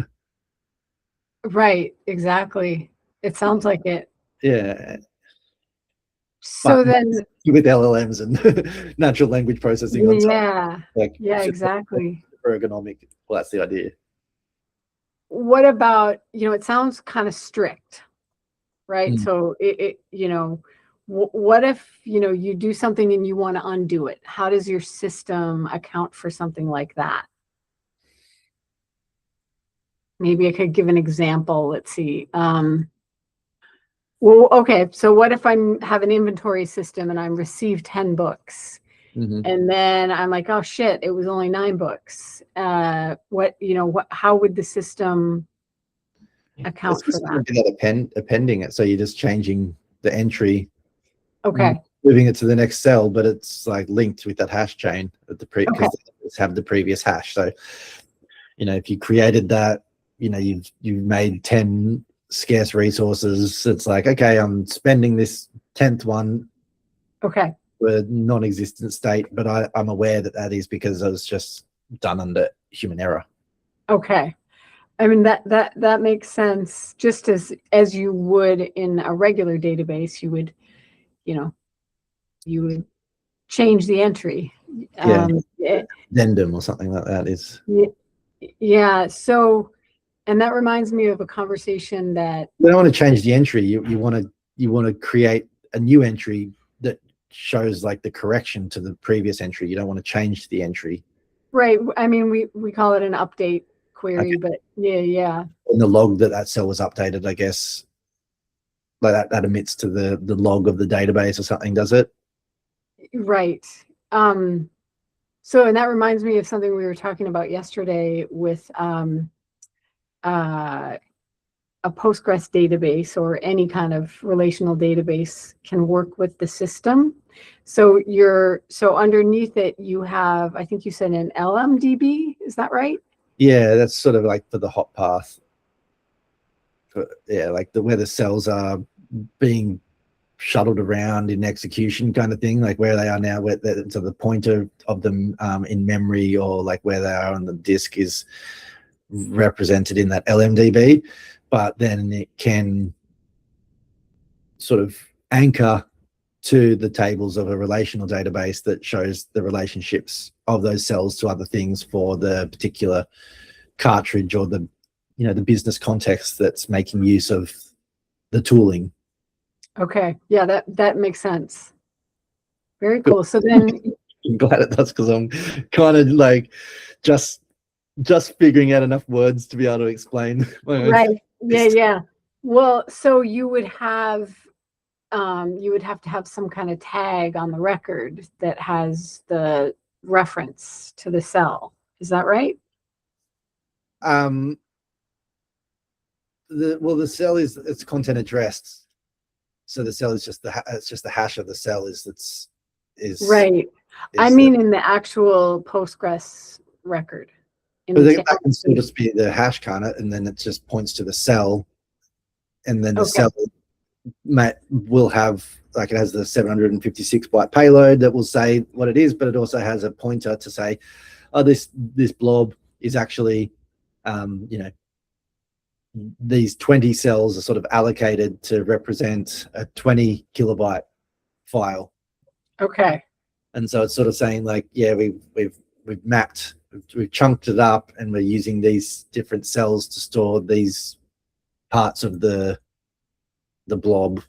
Right. Exactly. It sounds like it. Yeah. So But then, with LLMs and natural language processing on top, yeah. like Yeah, exactly. ergonomic. Well, that's the idea. What about, it sounds kind of strict, right? Mm. So what if, you do something and you want to undo it? How does your system account for something like that? Maybe I could give an example. Let's see. Well, okay. So what if I have an inventory system and I receive 10 books? Mm-hmm. And then I'm like, oh shit, it was only 9 books. How would the system account for that? Appending it, so you're just changing the entry, Okay. moving it to the next cell, but it's like linked with that hash chain at the because Okay. they have the previous hash. So if you created that, you've made 10 scarce resources. It's like, okay, I'm spending this 10th one. Okay. A non-existent state, but I'm aware that is because it was just done under human error. Okay. I mean, that makes sense. Just as you would in a regular database, you would change the entry. Addendum or something like that is. Yeah. So, and that reminds me of a conversation that you don't want to change the entry. You want to create a new entry that shows like the correction to the previous entry. You don't want to change the entry. Right. I mean, we call it an update query, but yeah. And the log that cell was updated, I guess, like that emits to the log of the database or something, does it? Right. So, and that reminds me of something we were talking about yesterday with a Postgres database or any kind of relational database can work with the system. So underneath it, you have, I think you said an LMDB, is that right? Yeah, that's sort of like for the hot path. Like where the cells are being shuttled around in execution kind of thing, like where they are now, so the pointer of them in memory, or like where they are on the disk is represented in that LMDB, but then it can sort of anchor to the tables of a relational database that shows the relationships of those cells to other things for the particular cartridge or the business context that's making use of the tooling. Okay. Yeah, that makes sense. Very cool. So then I'm glad it does, because I'm kind of like just figuring out enough words to be able to explain my own. Right. Yeah. Well, so you would have to have some kind of tag on the record that has the reference to the cell. Is that right? The cell is its content addressed, so the cell is just the hash of the cell is right. I mean, in the actual Postgres record. But that can still just be the hash, can't it? And then it just points to the cell, and then the cell will have, like, it has the 756 byte payload that will say what it is, but it also has a pointer to say, oh, this blob is actually, these 20 cells are sort of allocated to represent a 20 kilobyte file. Okay. And so it's sort of saying, like, yeah, we've mapped, we've chunked it up, and we're using these different cells to store these parts of the blob.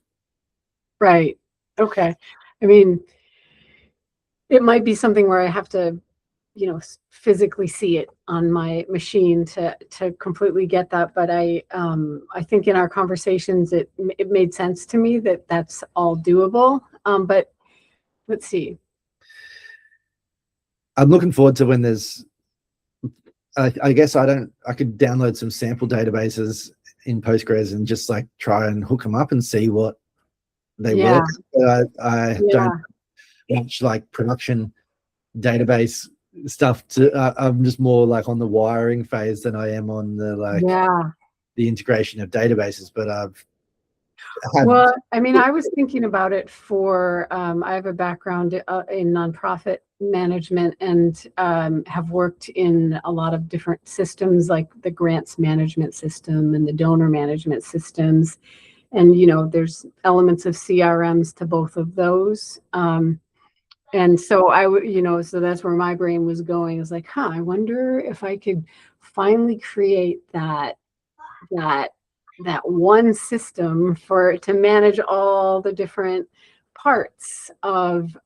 Right. Okay. I mean, it might be something where I have to, physically see it on my machine to completely get that. But I think in our conversations, it made sense to me that that's all doable. But let's see. I'm looking forward to when there's, I guess I could download some sample databases in Postgres and just like try and hook them up and see what they work. I don't much like production database stuff to I'm just more like on the wiring phase than I am on the the integration of databases, but well, I mean, I was thinking about it for I have a background in nonprofit management and have worked in a lot of different systems, like the grants management system and the donor management systems. And, you know, there's elements of CRMs to both of those. And so I would, you know, so that's where my brain was going. Is like, I wonder if I could finally create that one system to manage all the different parts of,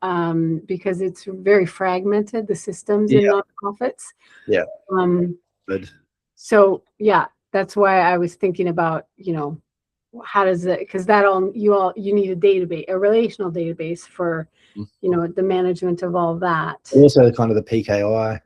because it's very fragmented, the systems in nonprofits. Yeah. Good. So yeah, that's why I was thinking about, you know, how does it, because you need a database, a relational database for, you know, the management of all that. Also kind of the PKI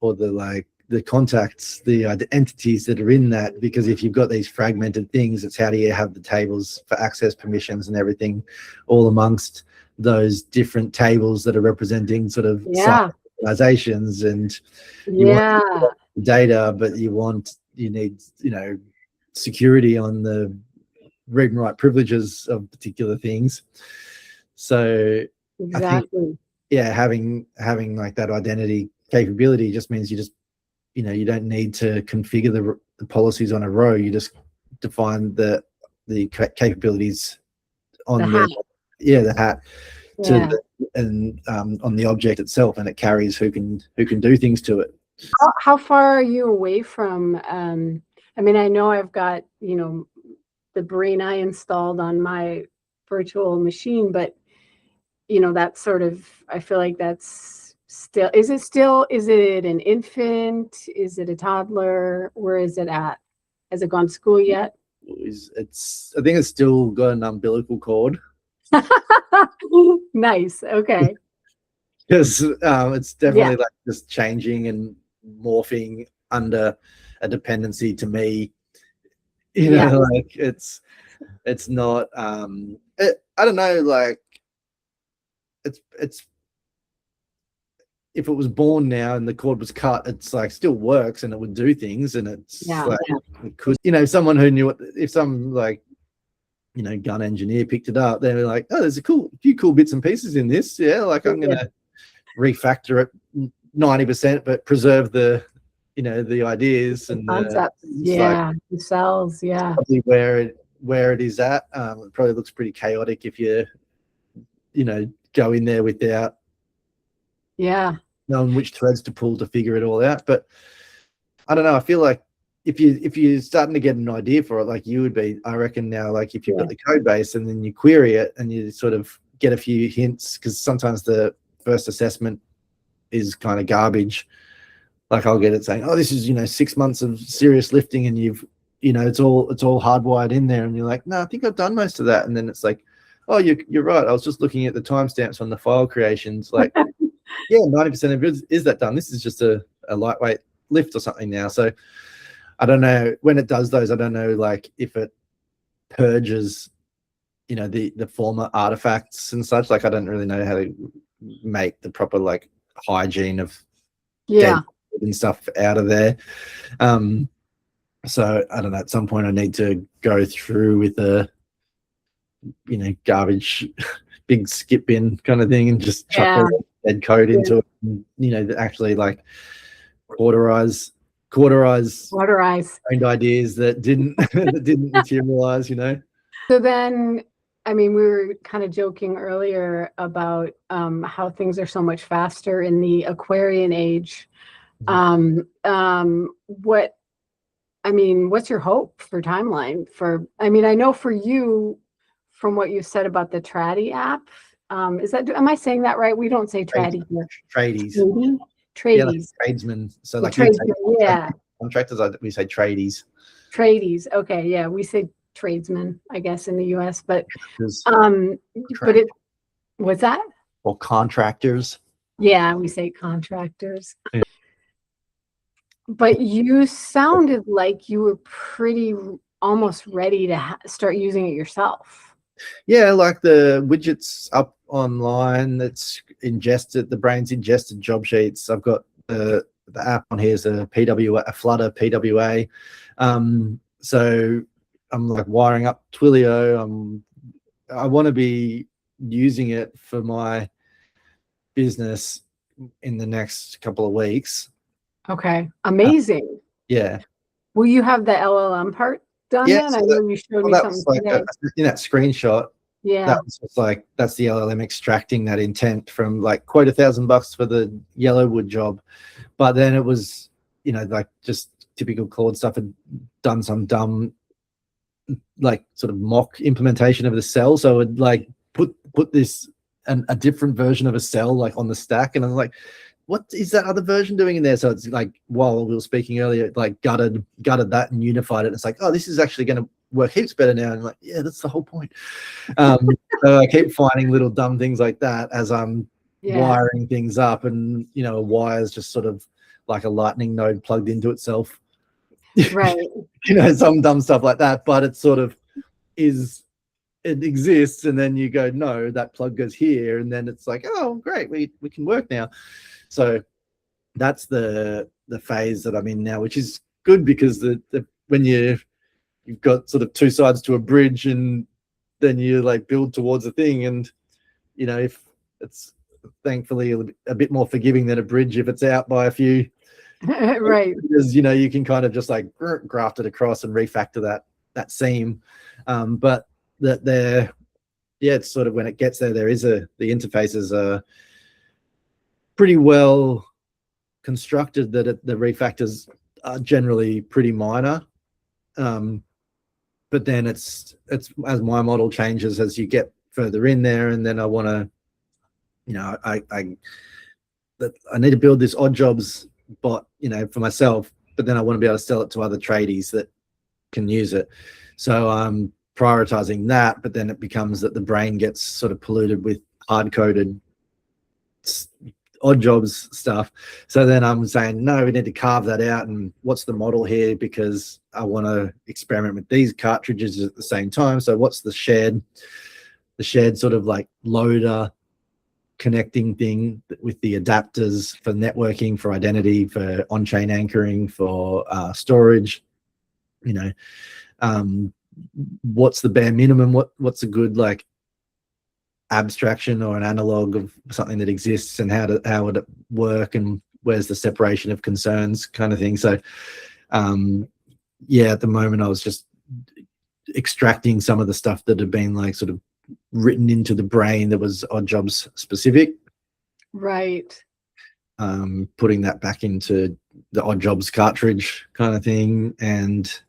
or the contacts, the entities that are in that, because if you've got these fragmented things, it's how do you have the tables for access permissions and everything all amongst those different tables that are representing sort of organizations, and you want data, but you need, you know, security on the read and write privileges of particular things. So I think, having like that identity capability just means you don't need to configure the policies on a row. You just define the capabilities on the hat and on the object itself, and it carries who can do things to it. How far are you away from? I mean, I know I've got, you know, the brain I installed on my virtual machine, but you know, that's sort of, I feel like that's still, is it an infant? Is it a toddler? Where is it at? Has it gone to school yet? I think it's still got an umbilical cord. Nice. Okay. Because it's definitely like just changing and morphing under a dependency to me. You know, like it's not, I don't know, like it's if it was born now and the cord was cut, it's like still works and it would do things, and it's it could, you know, someone who knew it, if some like, you know, gun engineer picked it up, they're like, oh, there's a few cool bits and pieces in this, like I'm gonna refactor it 90% but preserve the, you know, the ideas and concepts. The cells. Probably where it is at. It probably looks pretty chaotic if you know, go in there without knowing which threads to pull to figure it all out. But I don't know, I feel like if you're starting to get an idea for it, like you would be, I reckon now, like if you've got the code base and then you query it and you sort of get a few hints, because sometimes the first assessment is kind of garbage. Like I'll get it saying, oh, this is, you know, 6 months of serious lifting, and you've, you know, it's all hardwired in there, and you're like, no, I think I've done most of that. And then it's like, oh, you're right, I was just looking at the timestamps on the file creations, like 90% of it is that done. This is just a lightweight lift or something now. So I don't know when it does those, I don't know, like if it purges, you know, the former artifacts and such. Like I don't really know how to make the proper like hygiene of data and stuff out of there. So I don't know, at some point I need to go through with a, you know, garbage big skip bin kind of thing and just chuck all the dead code into it, and, you know, actually like cauterize owned ideas that didn't materialize, you know. So then, I mean, we were kind of joking earlier about how things are so much faster in the Aquarian age. What's your hope for timeline for, I mean, I know for you, from what you said about the tradie app, am I saying that right? We don't say tradie here. Tradies. Tradies. Yeah, like tradesmen. So like contractors, we say tradies. Tradies. Okay, yeah, we say tradesmen, I guess, in the US, but what's that? Or contractors. Yeah, we say contractors. Yeah. But you sounded like you were pretty almost ready to start using it yourself. Yeah, like the widgets up online that's ingested. The brain's ingested job sheets. I've got the app on here is a Flutter PWA. So I'm like wiring up Twilio. I want to be using it for my business in the next couple of weeks. Okay, amazing. Yeah. Will you have the LLM part done Yeah, then? so I know you showed me that something was like today. in that screenshot. Yeah. That was just like, that's the LLM extracting that intent from like quote $1,000 for the Yellowwood job. But then it was, you know, like just typical Claude stuff, had done some dumb like sort of mock implementation of the cell. So it like put this a different version of a cell like on the stack, and I was like, what is that other version doing in there? So it's like, while we were speaking earlier, like gutted that and unified it. It's like, oh, this is actually going to work heaps better now. And I'm like, yeah, that's the whole point. So I keep finding little dumb things like that as I'm wiring things up, and you know, a wire is just sort of like a lightning node plugged into itself. Right. You know, some dumb stuff like that, but it sort of it exists, and then you go, no, that plug goes here, and then it's like, oh, great, we can work now. So that's the phase that I'm in now, which is good, because when you've got sort of two sides to a bridge, and then you like build towards a thing, and you know, if it's thankfully a bit more forgiving than a bridge if it's out by a few right, because you know, you can kind of just like graft it across and refactor that seam, but that there, yeah, it's sort of when it gets there is the interfaces are pretty well constructed, that the refactors are generally pretty minor, but then it's as my model changes as you get further in there, and then I want to, you know, I need to build this odd jobs bot, you know, for myself, but then I want to be able to sell it to other tradies that can use it. So I'm prioritizing that, but then it becomes that the brain gets sort of polluted with hard-coded odd jobs stuff. So then I'm saying, no, we need to carve that out, and what's the model here, because I want to experiment with these cartridges at the same time. So what's the shared sort of like loader connecting thing with the adapters for networking, for identity, for on-chain anchoring, for storage, you know, what's the bare minimum, what's a good like abstraction or an analog of something that exists, and how would it work, and where's the separation of concerns kind of thing. So yeah, at the moment I was just extracting some of the stuff that had been like sort of written into the brain that was odd jobs specific, right, putting that back into the odd jobs cartridge kind of thing, and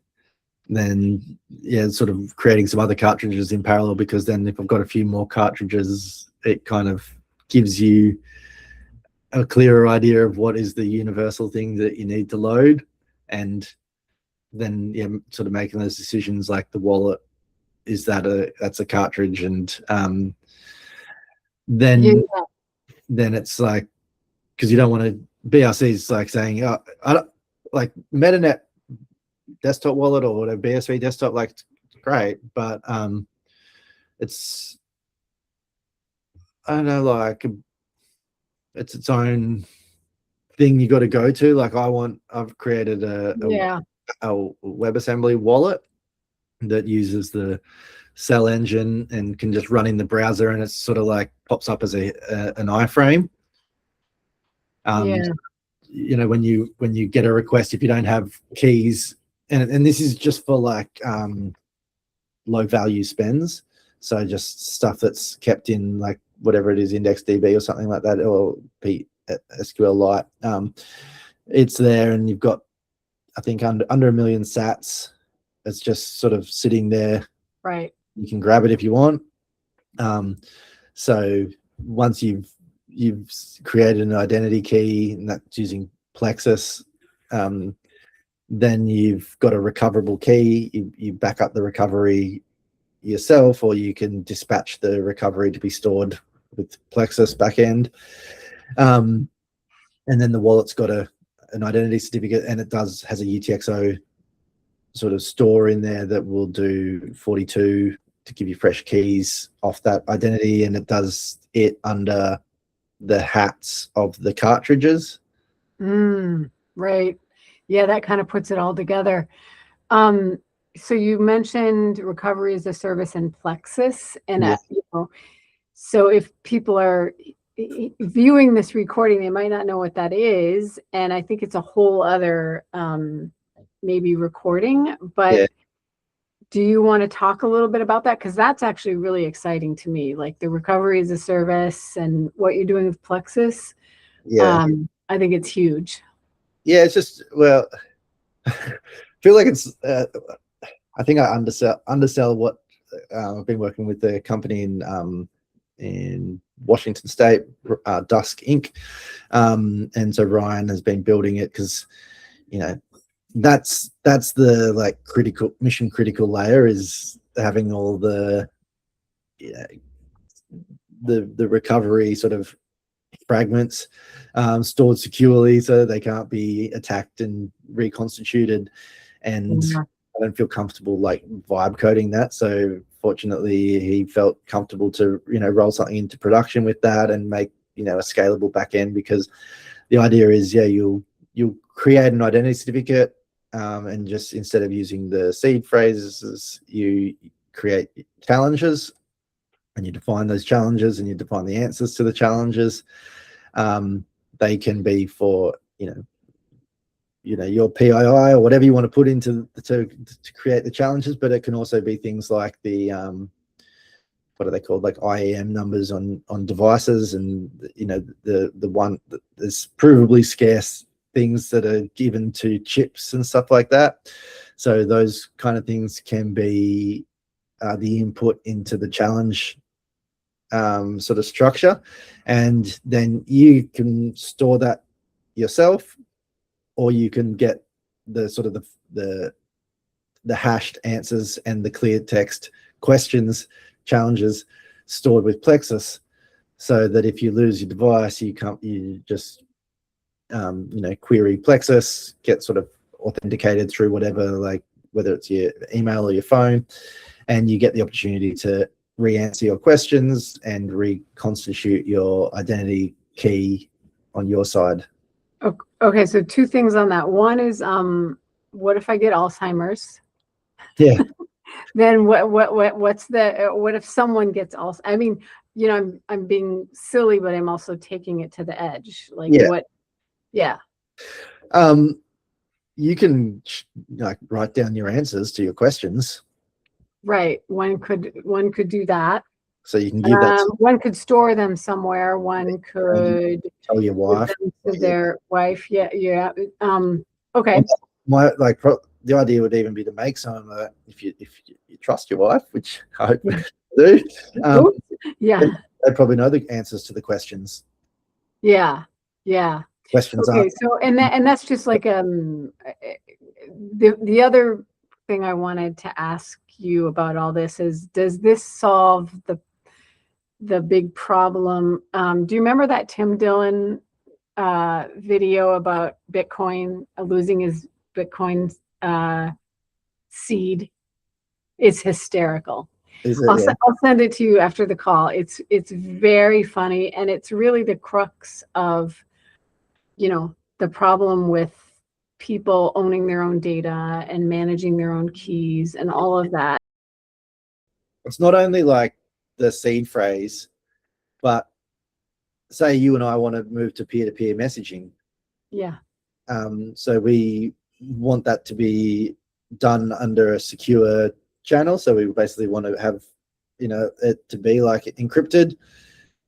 then yeah, sort of creating some other cartridges in parallel, because then if I've got a few more cartridges, it kind of gives you a clearer idea of what is the universal thing that you need to load, and then yeah, sort of making those decisions like the wallet, is that's a cartridge, and then it's like, because you don't want to, BRC is like saying, oh, I don't like MetaNet desktop wallet or whatever, BSV desktop, like great, but it's, I don't know, like it's its own thing you got to go to. Like I've created a WebAssembly wallet that uses the Cell engine and can just run in the browser, and it's sort of like pops up as an iframe. You know, when you get a request, if you don't have keys, and this is just for like low value spends, so just stuff that's kept in like whatever it is, IndexedDB or something like that, or SQLite. It's there, and you've got, I think, under 1 million sats. It's just sort of sitting there. Right. You can grab it if you want. So once you've created an identity key, and that's using Plexus, then you've got a recoverable key. You back up the recovery yourself, or you can dispatch the recovery to be stored with Plexus backend. And then the wallet's got an identity certificate, and it has a UTXO sort of store in there that will do 42 to give you fresh keys off that identity, and it does it under the hats of the cartridges. Right. Yeah, that kind of puts it all together. So you mentioned recovery as a service in Plexus, and Yeah. so if people are viewing this recording, they might not know what that is, and I think it's a whole other maybe recording. But Yeah. do you want to talk a little bit about that? Because that's actually really exciting to me, like the recovery as a service and what you're doing with Plexus. Yeah. I think it's huge. Yeah, it's just, well, I feel like it's I think I undersell what I've been working with the company in Washington State, Dusk Inc. And so Ryan has been building it because, you know, that's the like mission critical layer, is having all the the recovery sort of fragments stored securely so they can't be attacked and reconstituted. And I don't feel comfortable like vibe coding that. So fortunately, he felt comfortable to roll something into production with that and make a scalable backend, because the idea is, yeah, you'll create an identity certificate, and just instead of using the seed phrases, you create challenges, and you define those challenges, and you define the answers to the challenges. They can be for your PII or whatever you want to put into to create the challenges, but it can also be things like the what are they called, like IAM numbers on devices, and the one that is provably scarce things that are given to chips and stuff like that. So those kind of things can be the input into the challenge sort of structure, and then you can store that yourself, or you can get the sort of the hashed answers and the clear text questions challenges stored with Plexus, so that if you lose your device, you just query Plexus, get sort of authenticated through whatever, like whether it's your email or your phone, and you get the opportunity to re-answer your questions and reconstitute your identity key on your side. Okay, so two things on that. One is, what if I get Alzheimer's? Yeah. Then what if someone gets Alzheimer's? I mean, I'm being silly, but I'm also taking it to the edge. Like, yeah. what? Yeah. You can like write down your answers to your questions. Right. One could do that. So you can give that. One could store them somewhere. One could tell your wife, to their wife. Yeah. Yeah. Okay. The idea would even be to make some if you trust your wife, which I hope you do. Yeah. They probably know the answers to the questions. Yeah. Yeah. Questions. Okay. So that's just like the other thing I wanted to ask you about all this is, does this solve the big problem? Do you remember that Tim Dillon video about Bitcoin losing his Bitcoin seed? It's hysterical. I'll send it to you after the call. It's very funny, and it's really the crux of the problem with people owning their own data and managing their own keys and all of that. It's not only like the seed phrase, but say you and I want to move to peer-to-peer messaging. Yeah. So we want that to be done under a secure channel. So we basically want to have, it to be like encrypted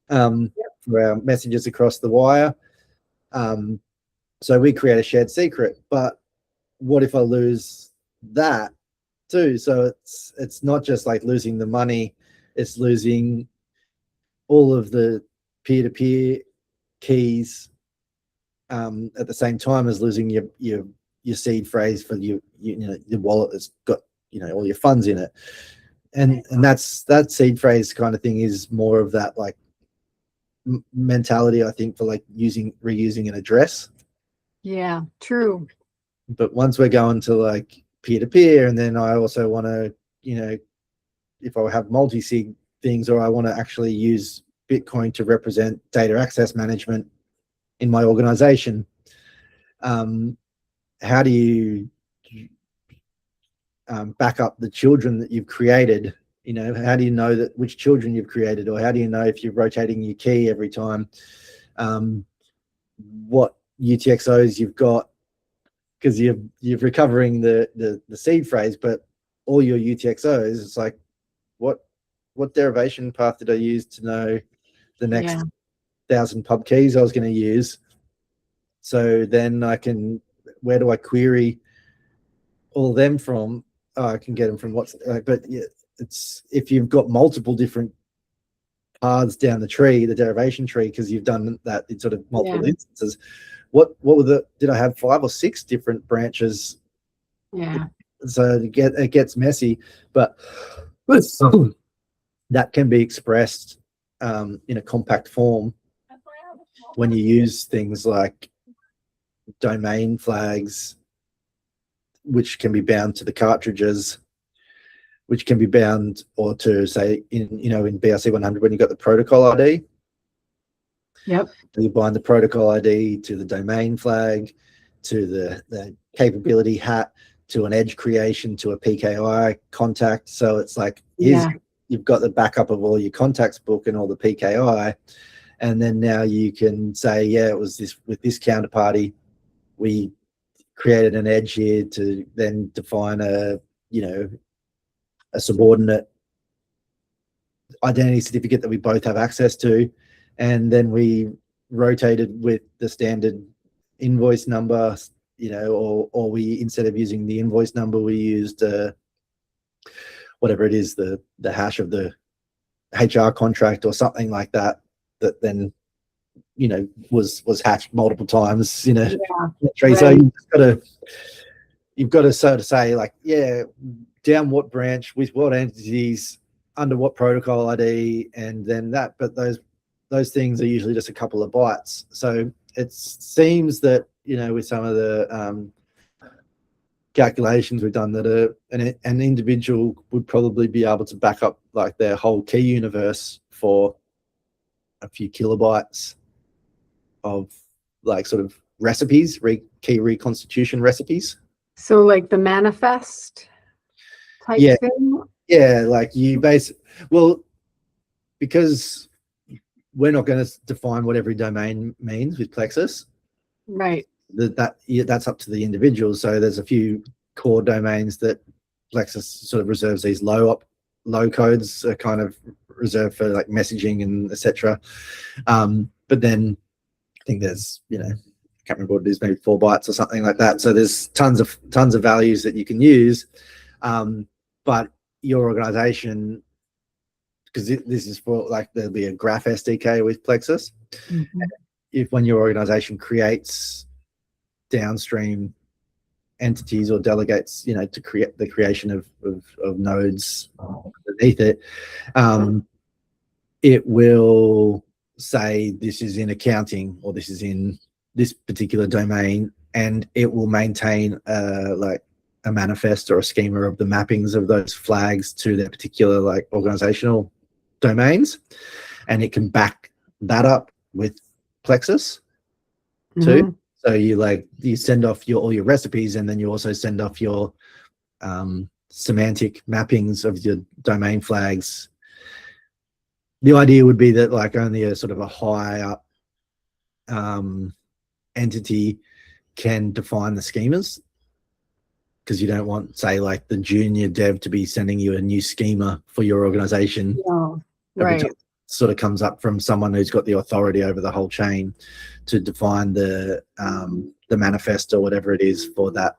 for our messages across the wire. So we create a shared secret. But what if I lose that too? So it's not just like losing the money, it's losing all of the peer-to-peer keys at the same time as losing your seed phrase for your wallet that's got all your funds in it. And that seed phrase kind of thing is more of that like mentality, I think, for like reusing an address. Yeah, true. But once we're going to like peer-to-peer, and then I also want to, if I have multi-sig things, or I want to actually use Bitcoin to represent data access management in my organization. How do you back up the children that you've created? You know, how do you know that which children you've created, or how do you know if you're rotating your key every time? What UTXOs you've got, because you're recovering the seed phrase, but all your UTXOs, it's like, what derivation path did I use to know the next 1,000 pub keys I was going to use? So then where do I query all of them from? Oh, I can get them from but yeah, it's if you've got multiple different paths down the tree, the derivation tree, because you've done that in sort of multiple instances. What were did I have 5 or 6 different branches? Yeah. So it gets messy, but that can be expressed in a compact form when you use things like domain flags, which can be bound to the cartridges, which can be bound, or to say in BRC 100 when you got the protocol ID. Yep. You bind the protocol ID to the domain flag, to the capability hat, to an edge creation, to a PKI contact. So it's like, you've got the backup of all your contacts book and all the PKI, and then now you can say, yeah, it was this with this counterparty. We created an edge here to then define a subordinate identity certificate that we both have access to, and then we rotated with the standard invoice number, or we, instead of using the invoice number, we used whatever it is, the hash of the HR contract or something like that then was hashed multiple times, So you've got to sort of say, like, down what branch with what entities under what protocol ID, and then that. But those things are usually just a couple of bytes. So it seems that with some of the calculations we've done, that an individual would probably be able to back up like their whole key universe for a few kilobytes of like sort of recipes, key reconstitution recipes. So like the manifest type thing? Yeah, like you because we're not going to define what every domain means with Plexus. Right. That's up to the individual. So there's a few core domains that Plexus sort of reserves these low codes are kind of reserved for, like messaging and etc. But then I think there's I can't remember what it is, maybe 4 bytes or something like that. So there's tons of values that you can use, but your organization, because this is for, like, there'll be a graph SDK with Plexus. If when your organization creates downstream entities or delegates, to create the creation of nodes underneath it, it will say this is in accounting or this is in this particular domain, and it will maintain like a manifest or a schema of the mappings of those flags to their particular like organizational domains, and it can back that up with Plexus too. So you send off all your recipes, and then you also send off your semantic mappings of your domain flags. The idea would be that like only a sort of a high up entity can define the schemas, because you don't want, say, like the junior dev to be sending you a new schema for your organization. Right. It sort of comes up from someone who's got the authority over the whole chain to define the manifest or whatever it is for that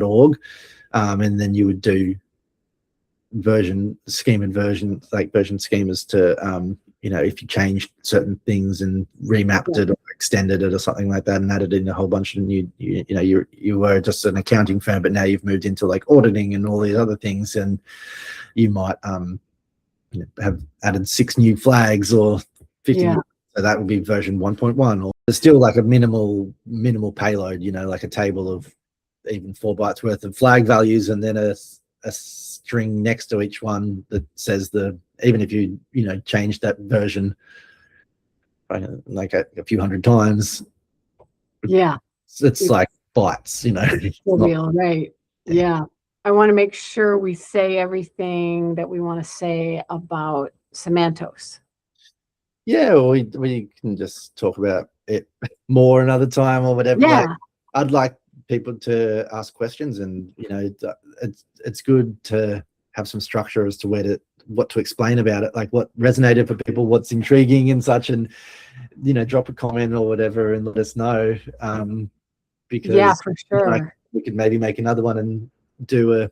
org, and then you would do version schemas to if you changed certain things and remapped it or extended it or something like that, and added in a whole bunch of new, you were just an accounting firm, but now you've moved into like auditing and all these other things, and you might have added 6 new flags or 50 new, so that would be version 1.1. Or there's still like a minimal payload, like a table of even 4 bytes worth of flag values, and then a string next to each one that says even if you change that version like a few hundred times. Yeah. It's like bytes, you know. Trivial, right? Yeah. I want to make sure we say everything that we want to say about Semantos. Yeah, or we can just talk about it more another time or whatever. Yeah. Like, I'd like people to ask questions, and it's good to have some structure as to what to explain about it, like what resonated for people, what's intriguing and such, and drop a comment or whatever and let us know. Because yeah, for sure. we could maybe make another one and do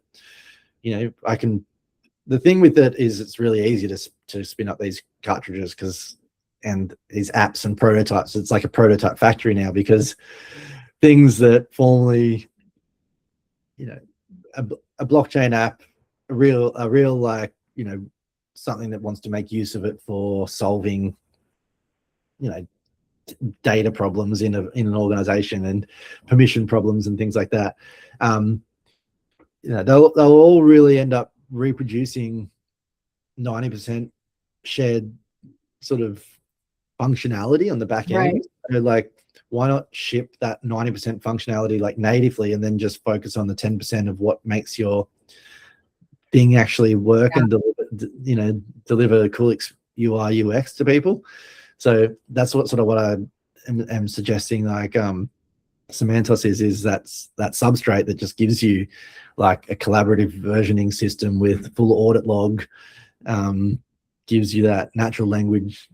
the thing with it is it's really easy to spin up these cartridges and these apps and prototypes. It's like a prototype factory now, because things that formerly, a blockchain app, a real like, something that wants to make use of it for solving, data problems in an organization and permission problems and things like that. They'll all really end up reproducing 90% shared sort of functionality on the back end. Right. So, like, why not ship that 90% functionality like natively, and then just focus on the 10% of what makes your thing actually work and deliver a cool UI UX to people. So that's what I am suggesting. Like, Semantos is that substrate that just gives you like a collaborative versioning system with full audit log, gives you that natural language,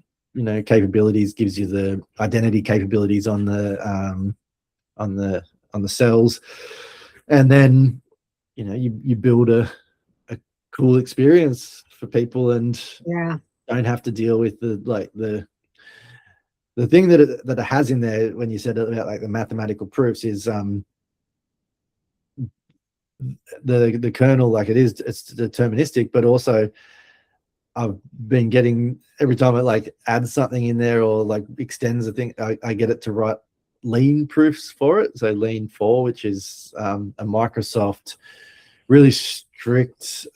capabilities, gives you the identity capabilities on the cells, and then you build a cool experience for people, and don't have to deal with the thing that it has in there when you said about like the mathematical proofs is the kernel, like it's deterministic, but also I've been getting, every time it like adds something in there or like extends a thing, I get it to write lean proofs for it. So lean 4, which is a Microsoft really strict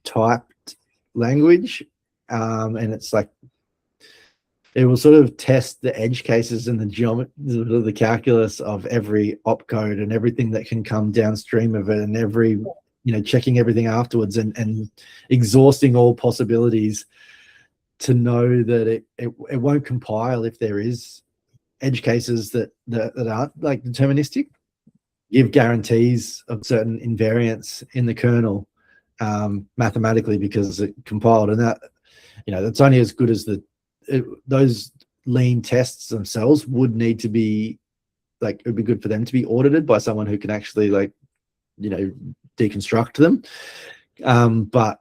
typed language, and it's like it will sort of test the edge cases and the geometry, the calculus of every opcode and everything that can come downstream of it, and every, checking everything afterwards and exhausting all possibilities to know that it won't compile if there is edge cases that aren't like deterministic. Give guarantees of certain invariants in the kernel mathematically, because it compiled, and that that's only as good as those lean tests themselves would need to be like, it would be good for them to be audited by someone who can actually like deconstruct them, but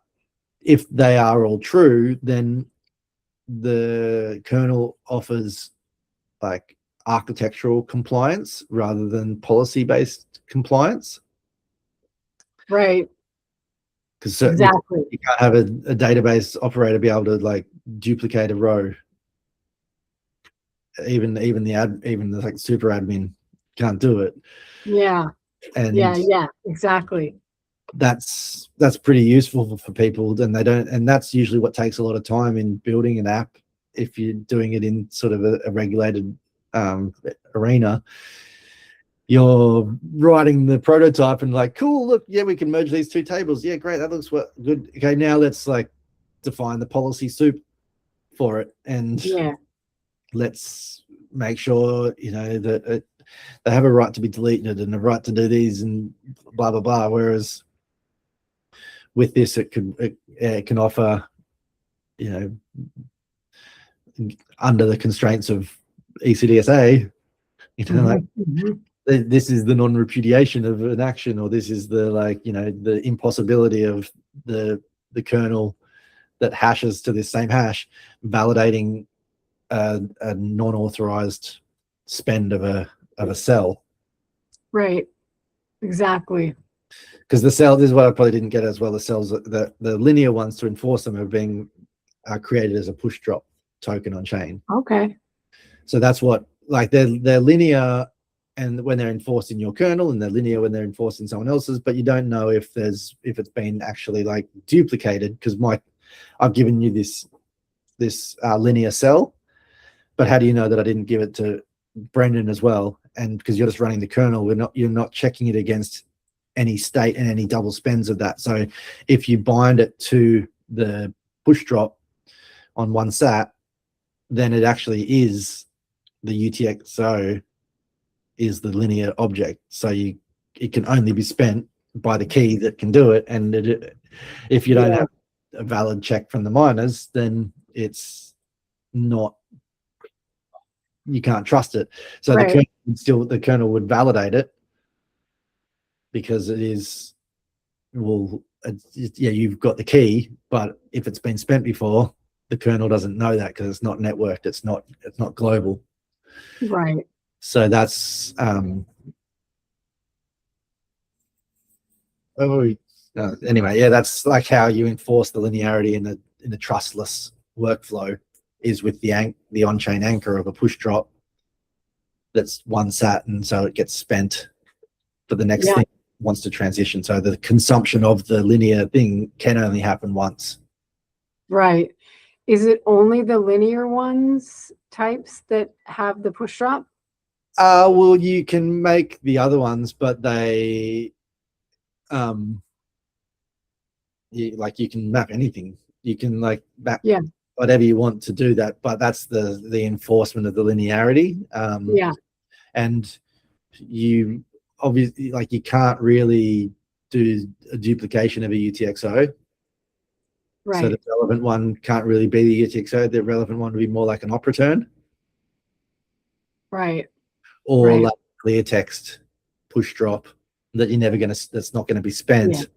if they are all true, then the kernel offers like architectural compliance rather than policy-based compliance. Right. Because exactly, you can't have a database operator be able to like duplicate a row. Even the like super admin can't do it. Yeah. And yeah, exactly. That's pretty useful for people, and that's usually what takes a lot of time in building an app if you're doing it in sort of a regulated arena. You're writing the prototype and like, cool, look, yeah, we can merge these two tables. Yeah, great, that looks good. Okay, now let's like define the policy soup for it, and let's make sure that they have a right to be deleted and a right to do these and blah blah blah. Whereas with this, it can offer, under the constraints of ECDSA, like this is the non-repudiation of an action, or this is the the impossibility of the kernel that hashes to this same hash validating a non-authorized spend of a cell. Right. Exactly. Because the cell, this is what I probably didn't get as well. The cells, the linear ones to enforce them are created as a push drop token on chain. Okay. So that's what, like, they're linear, and when they're enforced in your kernel, and they're linear when they're enforced in someone else's, but you don't know if it's been actually like duplicated, because I've given you this linear cell, but how do you know that I didn't give it to Brendan as well? And because you're just running the kernel, you're not checking it against any state and any double spends of that. So if you bind it to the push drop on one sat, then it actually is the UTXO is the linear object. So it can only be spent by the key that can do it. And if you don't have a valid check from the miners, then it's not, you can't trust it. So the kernel would validate it because it is, well, yeah, you've got the key, but if it's been spent before, the kernel doesn't know that because it's not networked. It's not global. Right. So that's anyway, yeah, that's like how you enforce the linearity in the trustless workflow is with the on-chain anchor of a push drop that's one sat, and so it gets spent for the next thing it wants to transition. So the consumption of the linear thing can only happen once. Right. Is it only the linear ones types that have the push drop? Well, you can make the other ones, but they you can map anything. You can like map whatever you want to do that, but that's the enforcement of the linearity. And you obviously, like, you can't really do a duplication of a UTXO. Right. So the relevant one can't really be the UTXO. The relevant one would be more like an op return. Right. Or like clear text push drop that you're never going to, that's not going to be spent.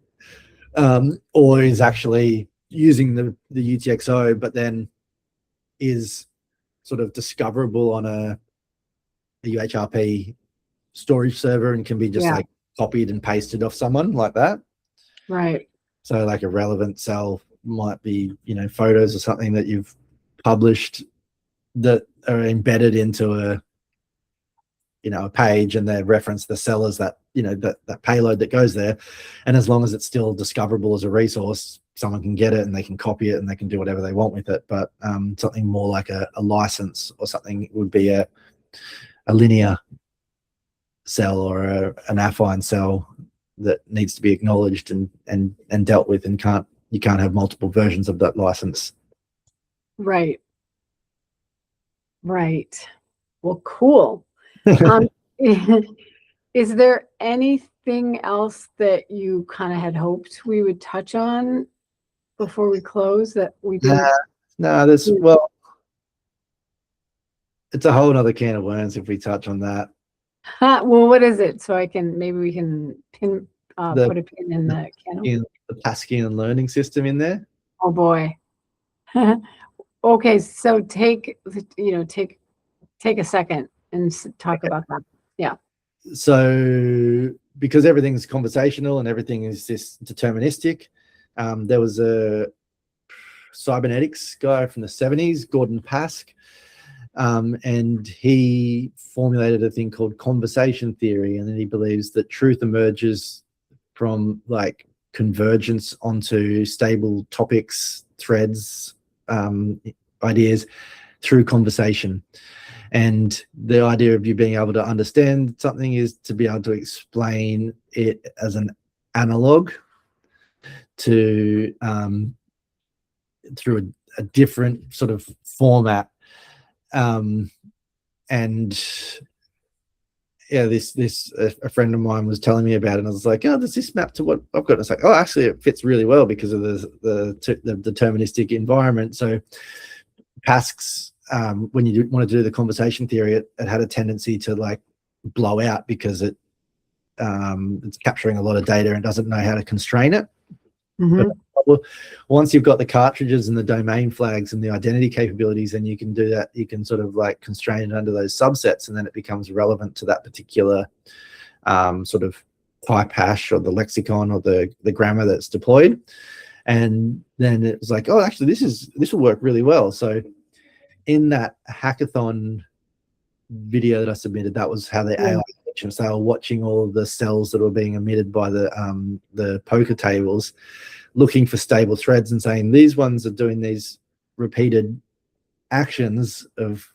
Or is actually using the UTXO, but then is sort of discoverable on a UHRP storage server and can be just like copied and pasted off someone like that. Right. So like a relevant cell might be, photos or something that you've published that are embedded into a page, and they reference the sellers that, that payload that goes there. And as long as it's still discoverable as a resource, someone can get it and they can copy it and they can do whatever they want with it. But something more like a license or something would be a linear cell or an affine cell that needs to be acknowledged and dealt with, and you can't have multiple versions of that license. Right. Well, cool. Is there anything else that you kind of had hoped we would touch on before we close that we didn't? No, it's a whole other can of worms if we touch on that. Well, what is it? So maybe we can put a pin in the can. The Pascal learning system in there. Oh boy. Okay, so take a second and talk about that. Yeah. So because everything's conversational and everything is just deterministic, there was a cybernetics guy from the 70s, Gordon Pask, and he formulated a thing called conversation theory, and then he believes that truth emerges from like convergence onto stable topics, threads, ideas through conversation. And the idea of you being able to understand something is to be able to explain it as an analog to through a different sort of format. And yeah, a friend of mine was telling me about it, and I was like, oh, does this map to what I've got? And it's like, oh, actually it fits really well because of the deterministic environment. So Pask's when you want to do the conversation theory, it had a tendency to like blow out because it's capturing a lot of data and doesn't know how to constrain it. But once you've got the cartridges and the domain flags and the identity capabilities, then you can do that. You can sort of like constrain it under those subsets, and then it becomes relevant to that particular sort of type hash or the lexicon or the grammar that's deployed. And then it was like, oh, actually this will work really well. So in that hackathon video that I submitted, that was how the AI actions, they were watching all of the cells that were being emitted by the poker tables, looking for stable threads and saying these ones are doing these repeated actions of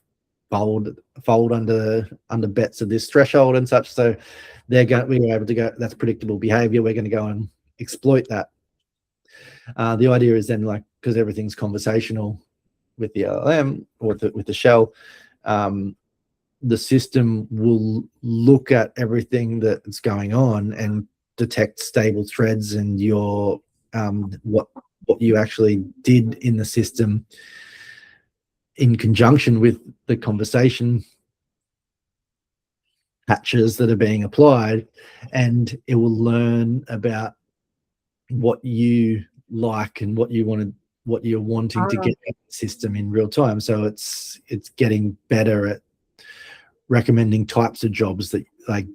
fold under bets of this threshold and such. So we were able to go, that's predictable behavior, we're going to go and exploit that. The idea is then, like, because everything's conversational with the LLM or with the shell, the system will look at everything that's going on and detect stable threads and your what you actually did in the system in conjunction with the conversation patches that are being applied, and it will learn about what you like and what you're wanting to get out of the system in real time. So it's getting better at recommending types of jobs, that like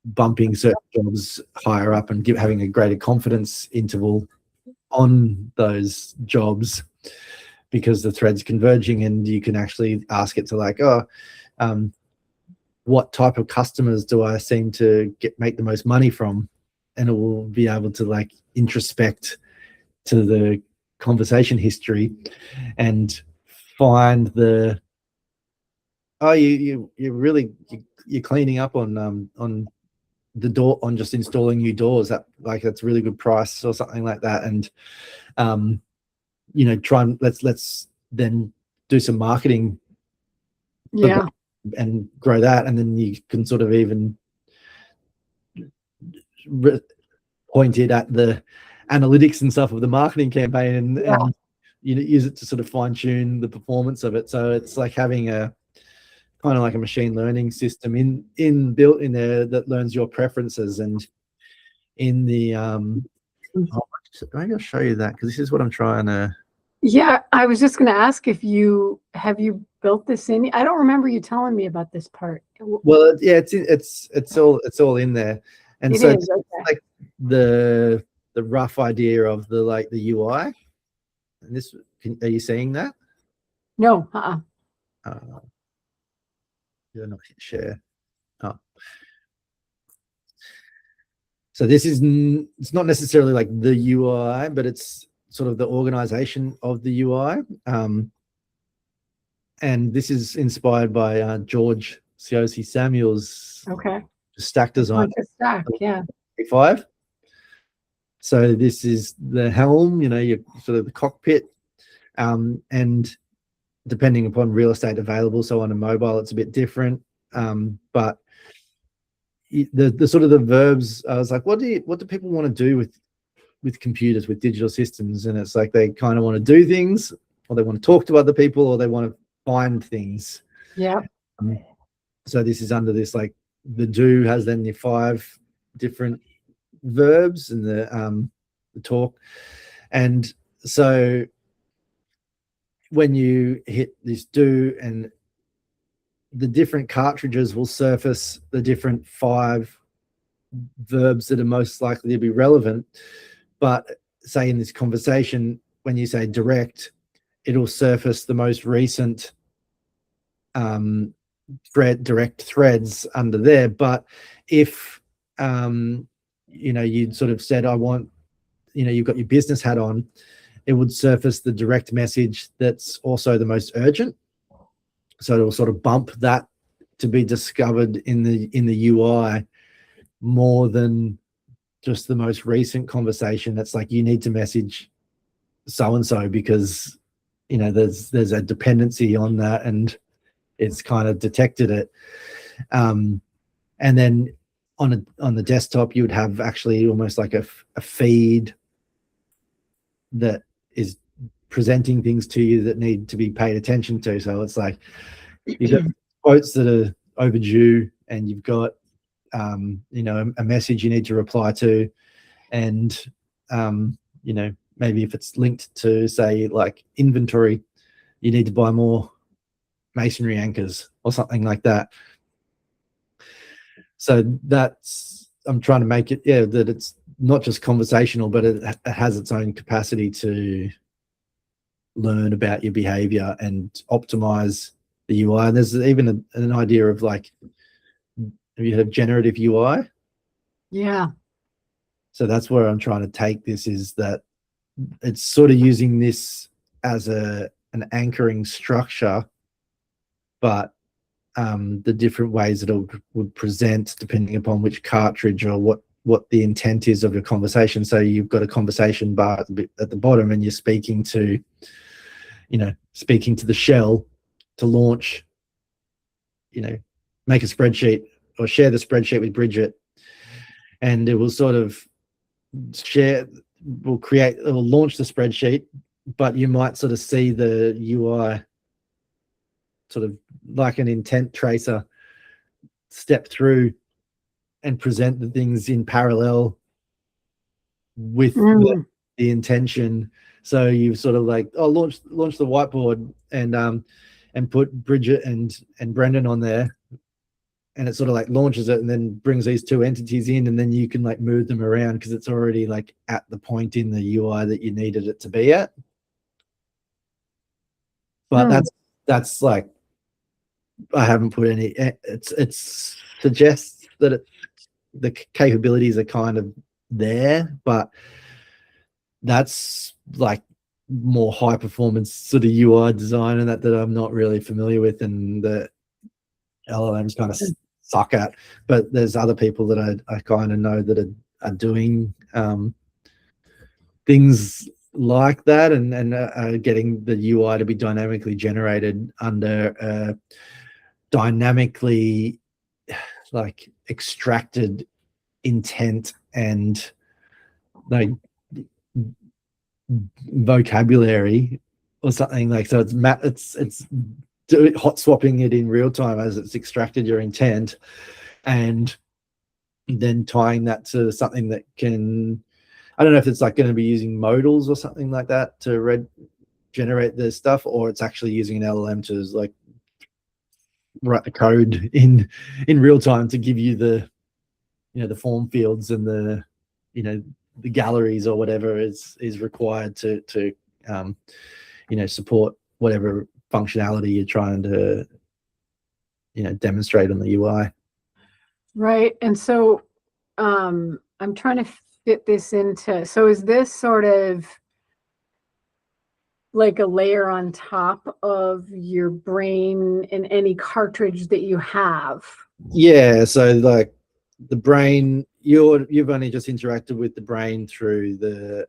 bumping certain jobs higher up and having a greater confidence interval on those jobs, because the thread's converging, and you can actually ask it to, like, what type of customers do I seem to make the most money from, and it will be able to, like, introspect to the conversation history and find the you're cleaning up on the door, on just installing new doors, that's really good price or something like that, and try and let's then do some marketing and grow that, and then you can sort of even point it at the analytics and stuff of the marketing campaign, and use it to sort of fine tune the performance of it. So it's like having a kind of like a machine learning system built in there that learns your preferences. And in the maybe I'll show you that, because this is what I'm trying to. Yeah, I was just going to ask if you built this in. I don't remember you telling me about this part. Well, yeah, it's all in there, and it so is, okay. Like the rough idea of the UI. And this, are you seeing that? No. You're not hit share. Oh. So this is, it's not necessarily like the UI, but it's sort of the organization of the UI. And this is inspired by George C.O.C. Samuel's stack design. Stack, yeah. 5. So this is the helm, your sort of the cockpit, and depending upon real estate available, so on a mobile it's a bit different, but the sort of the verbs, I was like, what do people want to do with computers, with digital systems? And it's like they kind of want to do things, or they want to talk to other people, or they want to find things. Yeah. So this is under this, like, the do has then the 5 different verbs and the talk. And so when you hit this do, and the different cartridges will surface the different 5 verbs that are most likely to be relevant. But say in this conversation, when you say direct, it'll surface the most recent direct threads under there. But if you'd sort of said, I want, you've got your business hat on, it would surface the direct message that's also the most urgent. So it'll sort of bump that to be discovered in the UI more than just the most recent conversation. That's like, you need to message so-and-so because, there's a dependency on that, and it's kind of detected it. And then on the desktop, you would have actually almost like a feed that is presenting things to you that need to be paid attention to. So it's like, you've got quotes that are overdue, and you've got a message you need to reply to, and maybe if it's linked to, say, like inventory, you need to buy more masonry anchors or something like that. So I'm trying to make it, that it's not just conversational, but it has its own capacity to learn about your behavior and optimize the UI. And there's even an idea of, like, have you heard of generative UI? Yeah. So that's where I'm trying to take this, is that it's sort of using this as an anchoring structure but the different ways that it would present depending upon which cartridge or what the intent is of your conversation. So you've got a conversation bar at the bottom, and you're speaking to the shell to launch, make a spreadsheet or share the spreadsheet with Bridget, and it will sort of it will launch the spreadsheet, but you might sort of see the UI sort of like an intent tracer step through and present the things in parallel with the intention. So you sort of like, launch the whiteboard and put Bridget and Brendan on there, and it sort of like launches it and then brings these two entities in, and then you can like move them around because it's already like at the point in the UI that you needed it to be at. But that's like, I haven't put any. It suggests that the capabilities are kind of there, but that's like more high performance sort of UI design, and that I'm not really familiar with, and the LLMs kind of suck at. But there's other people that I kind of know that are doing things like that, and getting the UI to be dynamically generated under dynamically like extracted intent and like vocabulary or something like. So it's hot swapping it in real time as it's extracted your intent, and then tying that to something that can, I don't know if it's like going to be using modals or something like that to generate the stuff, or it's actually using an LLM to like write the code in real time to give you the the form fields and the the galleries or whatever is required to support whatever functionality you're trying to demonstrate on the UI. Right. And so I'm trying to fit this into, so is this sort of like a layer on top of your brain in any cartridge that you have? Yeah, so like the brain, you've only just interacted with the brain through the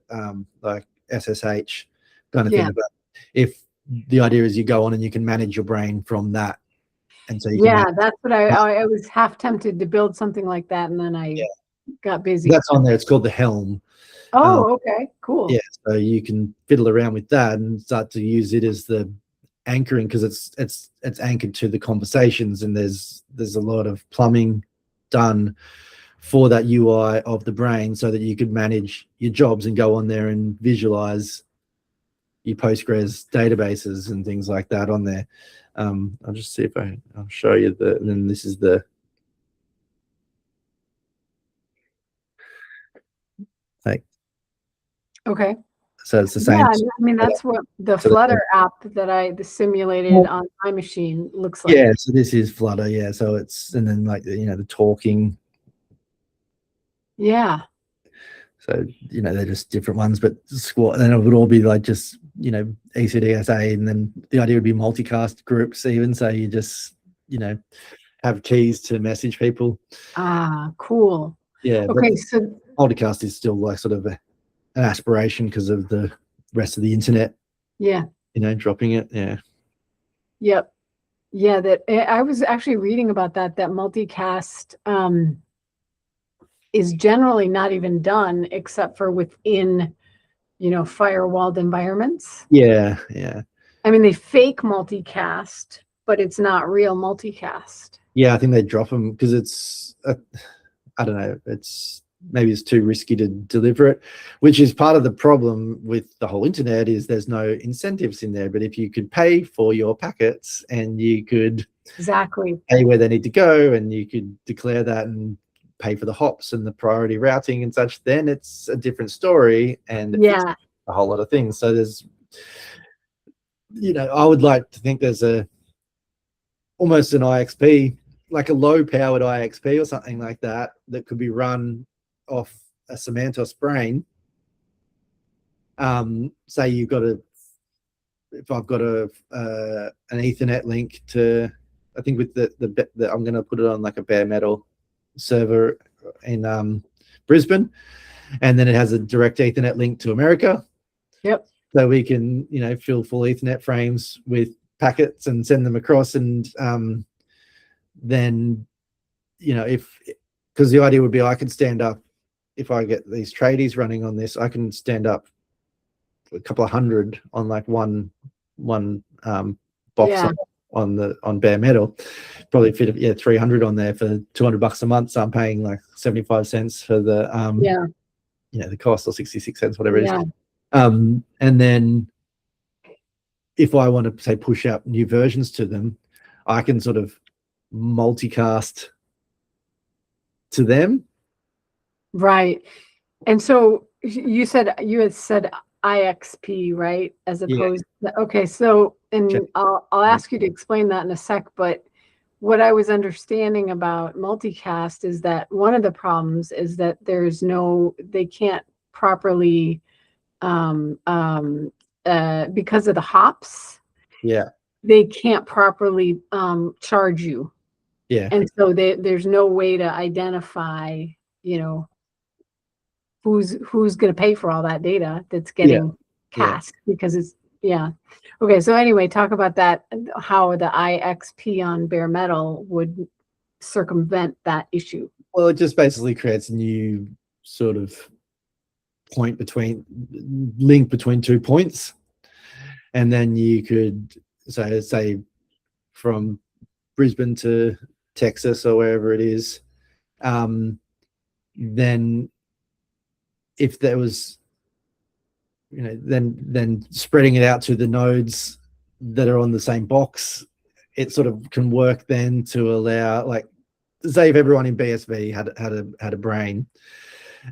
like SSH kind of thing. But if the idea is you go on and you can manage your brain from that, and so you can that's what I was half tempted to build something like that, and then I got busy. That's on there. It's called the Helm. Okay, cool. Yeah, so you can fiddle around with that and start to use it as the anchoring, because it's anchored to the conversations, and there's a lot of plumbing done for that UI of the brain so that you could manage your jobs and go on there and visualize your Postgres databases and things like that on there. I'll just see if I'll show you and then this is the Okay. So it's the same. Yeah, I mean, that's what the Flutter app that I simulated on my machine looks like. Yeah, so this is Flutter. Yeah, so it's, and then like the talking. Yeah. So they're just different ones, but squat, and then it would all be like just ECDSA, and then the idea would be multicast groups even. So you just have keys to message people. Ah, cool. Yeah. Okay, so multicast is still like sort of an aspiration because of the rest of the internet. Yeah. Dropping it. Yeah. Yep. Yeah, that I was actually reading about that multicast is generally not even done except for within firewalled environments. Yeah. I mean, they fake multicast, but it's not real multicast. Yeah, I think they drop them because it's I don't know, maybe it's too risky to deliver it, which is part of the problem with the whole internet, is there's no incentives in there. But if you could pay for your packets and you could pay where they need to go, and you could declare that and pay for the hops and the priority routing and such, then it's a different story, and a whole lot of things. So there's I would like to think there's almost an IXP, like a low powered IXP or something like that could be run off a Semantos brain. Say if I've got an Ethernet link to I think with the I'm going to put it on like a bare metal server in Brisbane, and then it has a direct Ethernet link to America. Yep. So we can, fill full Ethernet frames with packets and send them across, and then, because the idea would be I could stand up, if I get these tradies running on this, I can stand up a couple of hundred on like one box Yeah. on bare metal. Probably fit 300 on there for $200 a month. So I'm paying like 75 cents for the the cost, or 66 cents, whatever it is. And then if I want to say push out new versions to them, I can sort of multicast to them. Right. And so you had said IXP, right? As opposed to, okay, so, and I'll ask you to explain that in a sec, but what I was understanding about multicast is that one of the problems is that they can't properly, because of the hops, they can't properly charge you. And so there's no way to identify, who's going to pay for all that data that's getting cast, because it's okay. So anyway, talk about that, how the IXP on bare metal would circumvent that issue. Well, it just basically creates a new sort of link between 2 points, and then you could say from Brisbane to Texas or wherever it is, then if there was, then spreading it out to the nodes that are on the same box, it sort of can work then to allow, like, say if everyone in BSV had a brain,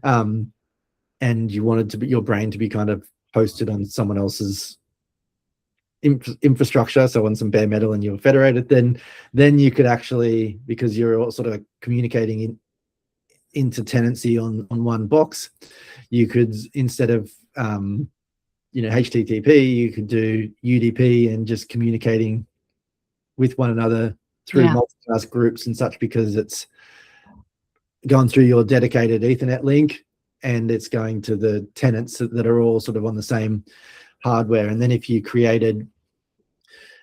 and you wanted your brain to be kind of hosted on someone else's infrastructure, so on some bare metal, and you're federated, then you could actually, because you're all sort of communicating into tenancy on one box, you could, instead of HTTP, you could do UDP and just communicating with one another through multicast groups and such, because it's going through your dedicated Ethernet link and it's going to the tenants that are all sort of on the same hardware. And then if you created,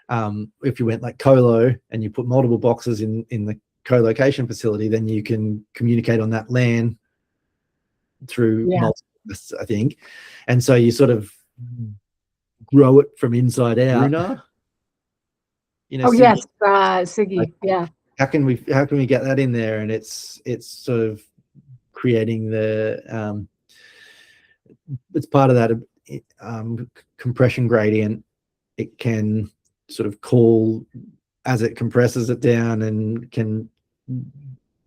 if you went like colo and you put multiple boxes in the co-location facility, then you can communicate on that LAN through multicasts, I think. And so you sort of grow it from inside out. Siggy, How can we get that in there? And it's sort of creating the it's part of that compression gradient. It can sort of call as it compresses it down, and can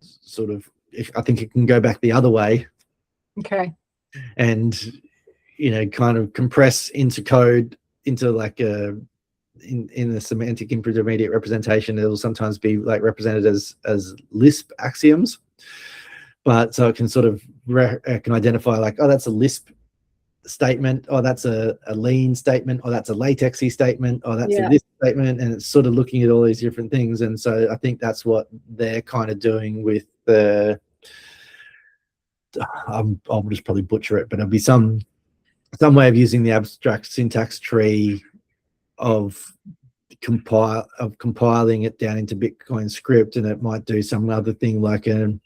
sort of, I think it can go back the other way. Okay. And kind of compress into code into like in the semantic intermediate representation. It will sometimes be like represented as Lisp axioms, but so it can sort of can identify like, oh, that's a Lisp statement, or that's a lean statement, or that's a latexy statement, or that's a this statement, and it's sort of looking at all these different things. And so I think that's what they're kind of doing with the I'll just probably butcher it, but it'll be some way of using the abstract syntax tree of compiling it down into Bitcoin script, and it might do some other thing like an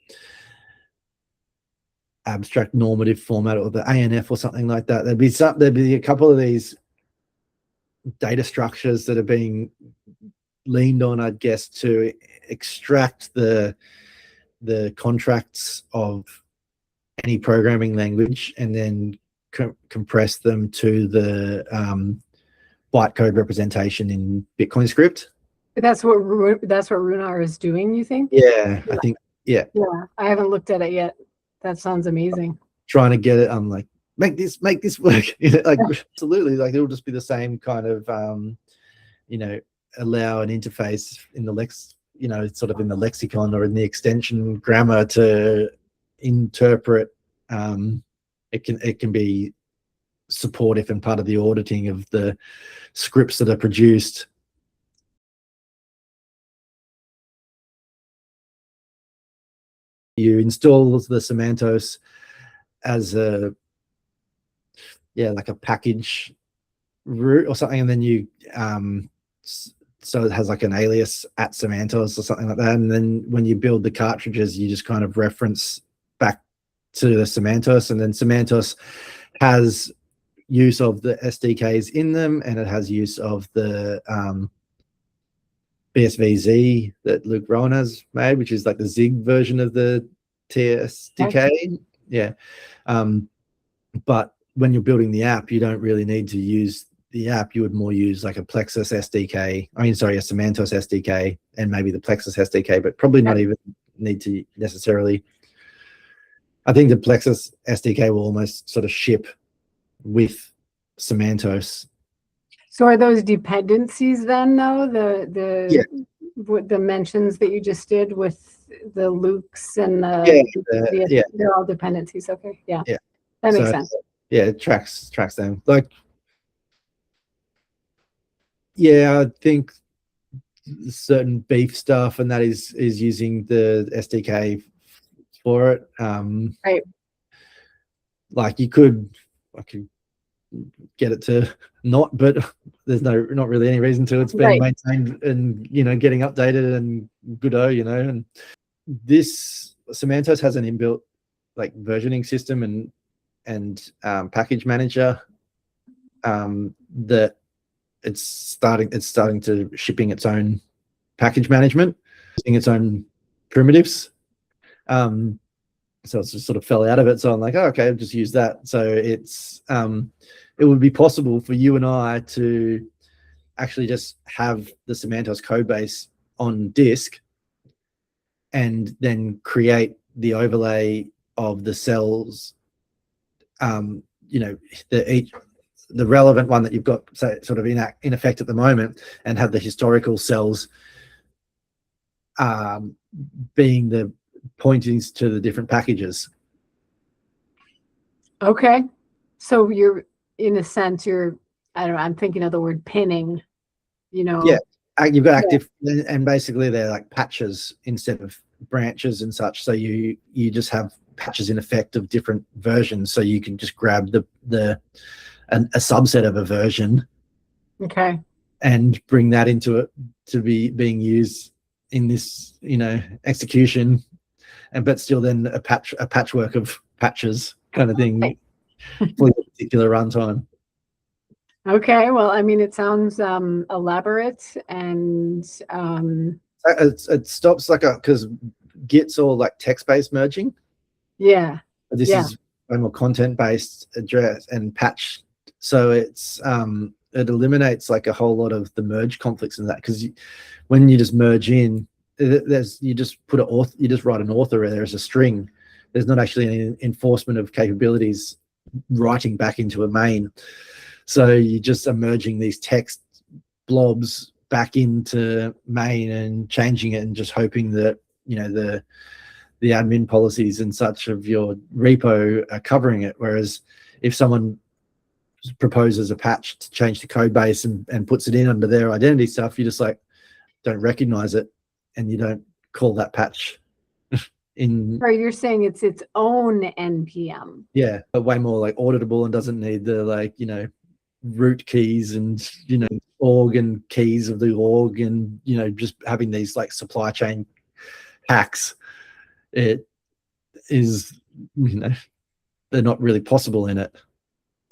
abstract normative format, or the ANF or something like that. There'd be a couple of these data structures that are being leaned on, I'd guess, to extract the contracts of any programming language and then compress them to the bytecode representation in Bitcoin script. That's what Runar is doing, you think? I think. Yeah, I haven't looked at it yet. That sounds amazing. Trying to get it, I'm like, make this work. Absolutely, like it'll just be the same kind of allow an interface in the sort of in the lexicon or in the extension grammar to interpret. It can be supportive and part of the auditing of the scripts that are produced You install the Semantos as a like a package root or something, and then you so it has like an alias at Semantos or something like that. And then when you build the cartridges, you just kind of reference back to the Semantos, and then Semantos has use of the SDKs in them, and it has use of the BSVZ that Luke Rowan has made, which is like the Zig version of the TSDK. Yeah. But when you're building the app, you don't really need to use the app. You would more use like a Plexus SDK. I mean, sorry, a Semantos SDK and maybe the Plexus SDK, but probably not even need to necessarily. I think the Plexus SDK will almost sort of ship with Semantos. So are those dependencies then, though? The mentions that you just did with the Lukes and they're all dependencies. Okay, yeah, that makes sense. Yeah, it tracks them. Like, I think certain beef stuff, and that is using the SDK for it. Right. Like I could get it to not, but there's not really any reason to. It's been maintained and getting updated and good-o, and this Semantos has an inbuilt like versioning system and package manager that it's starting to shipping its own package management, using its own primitives. So it's just sort of fell out of it. So I'm like, oh, okay, I'll just use that. So it's it would be possible for you and I to actually just have the Semantos code base on disk and then create the overlay of the cells, the relevant one that you've got sort of in effect at the moment, and have the historical cells being the pointings to the different packages. Okay. So you're, in a sense, I'm thinking of the word pinning, Yeah, you've got active, and basically they're like patches instead of branches and such. So you just have patches in effect of different versions. So you can just grab a subset of a version, okay, and bring that into it to be being used in this, execution, but still then a patchwork of patches kind of thing for a particular runtime. Okay, well, I mean, it sounds elaborate, and it stops because Git's all like text-based merging. Yeah. This is more content-based address and patch. So it's it eliminates like a whole lot of the merge conflicts in that, because when you just merge in, you just write an author there as a string. There's not actually any enforcement of capabilities writing back into a main. So you just are merging these text blobs back into main and changing it, and just hoping that the admin policies and such of your repo are covering it. Whereas if someone proposes a patch to change the code base and puts it in under their identity stuff, you just like don't recognize it, and you don't call that patch in. Right, you're saying it's its own NPM. Yeah, but way more like auditable, and doesn't need the root keys and org and keys of the org, and just having these like supply chain hacks. It is they're not really possible in it.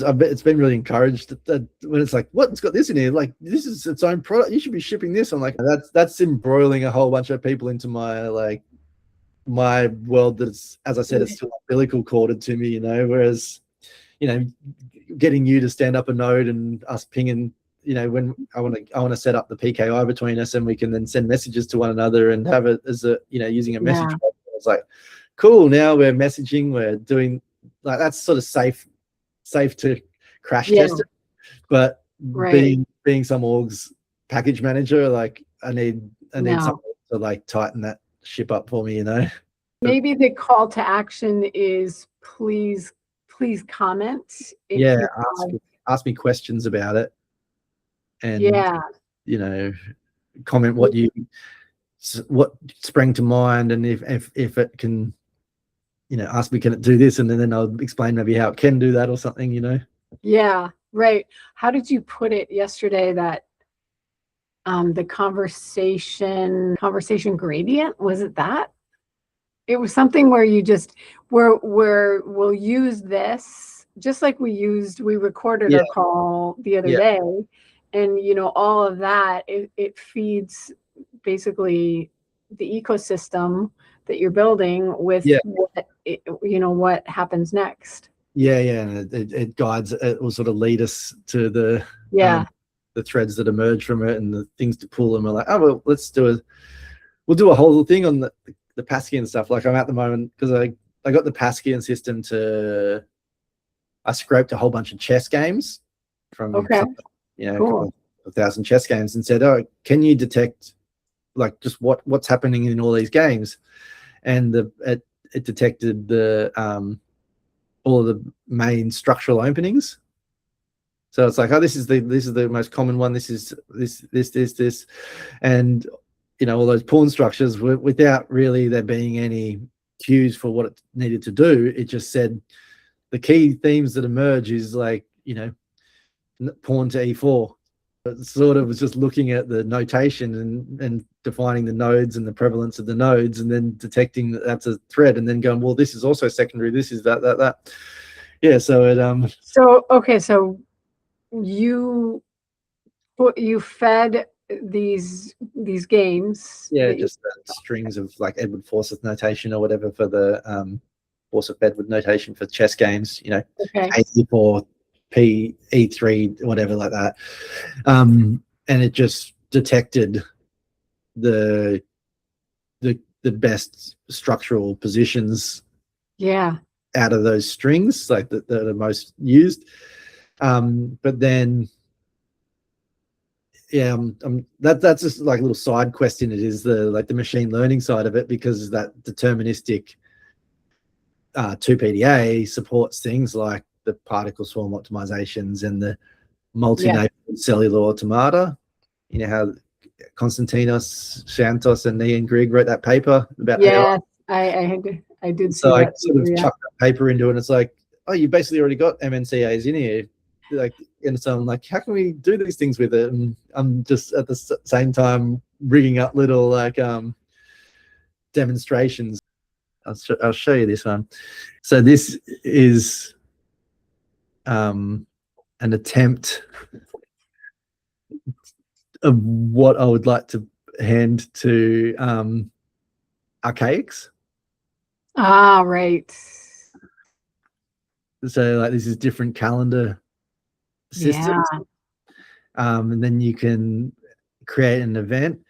I bet it's been really encouraged that when it's like, what, it's got this in here, like this is its own product, you should be shipping this. I'm like, that's embroiling a whole bunch of people into my my world that's, as I said, it's still umbilical corded to me, whereas getting you to stand up a node and us pinging, when I want to set up the PKI between us, and we can then send messages to one another and have it as a using a message. It's like, cool, now we're messaging, we're doing like, that's sort of safe to crash test it. But being some org's package manager, like I need someone to like tighten that ship up for me, Maybe the call to action is please comment. Ask me questions about it, and comment what sprang to mind, and if it can ask me, can it do this? And then I'll explain maybe how it can do that or something, Yeah, right. How did you put it yesterday that the conversation gradient, was it that? It was something where you just we'll use this just like we recorded our call the other day, and all of that it feeds basically the ecosystem that you're building with what happens next. And it guides, it will sort of lead us to the threads that emerge from it and the things to pull, and we're like, oh well, we'll do a whole thing on the Pascal stuff. Like I'm at the moment, because I got the Pascal system I scraped a whole bunch of chess games from cool. a couple of thousand chess games, and said, oh, can you detect like just what's happening in all these games? And it detected the all of the main structural openings. So it's like, oh, this is the most common one. This is this, and all those pawn structures without really there being any cues for what it needed to do. It just said the key themes that emerge is like, pawn to e4. It sort of was just looking at the notation and defining the nodes and the prevalence of the nodes, and then detecting that that's a thread, and then going, well, this is also secondary. This is that. Yeah. So it So you fed these games. Yeah, just strings of like Edward Forsyth notation or whatever for the Forsyth Edward notation for chess games. A4, P, E3, whatever like that. And it just detected the best structural positions. Yeah. Out of those strings, like that are most used. But then, that's just like a little side question. It is the machine learning side of it, because that deterministic 2PDA supports things like the particle swarm optimizations and the multi-node cellular automata. How Konstantinos Semantos and Ian Grigg wrote that paper about AI. I did see so that. I sort of chucked that paper into it, and it's like, oh, you basically already got MNCAs in here. And so I'm like, how can we do these things with it? And I'm just at the same time rigging up little demonstrations. I'll show you this one. So this is an attempt of what I would like to hand to Archaics. Ah, right. So like this is different calendar systems. And then you can create an event,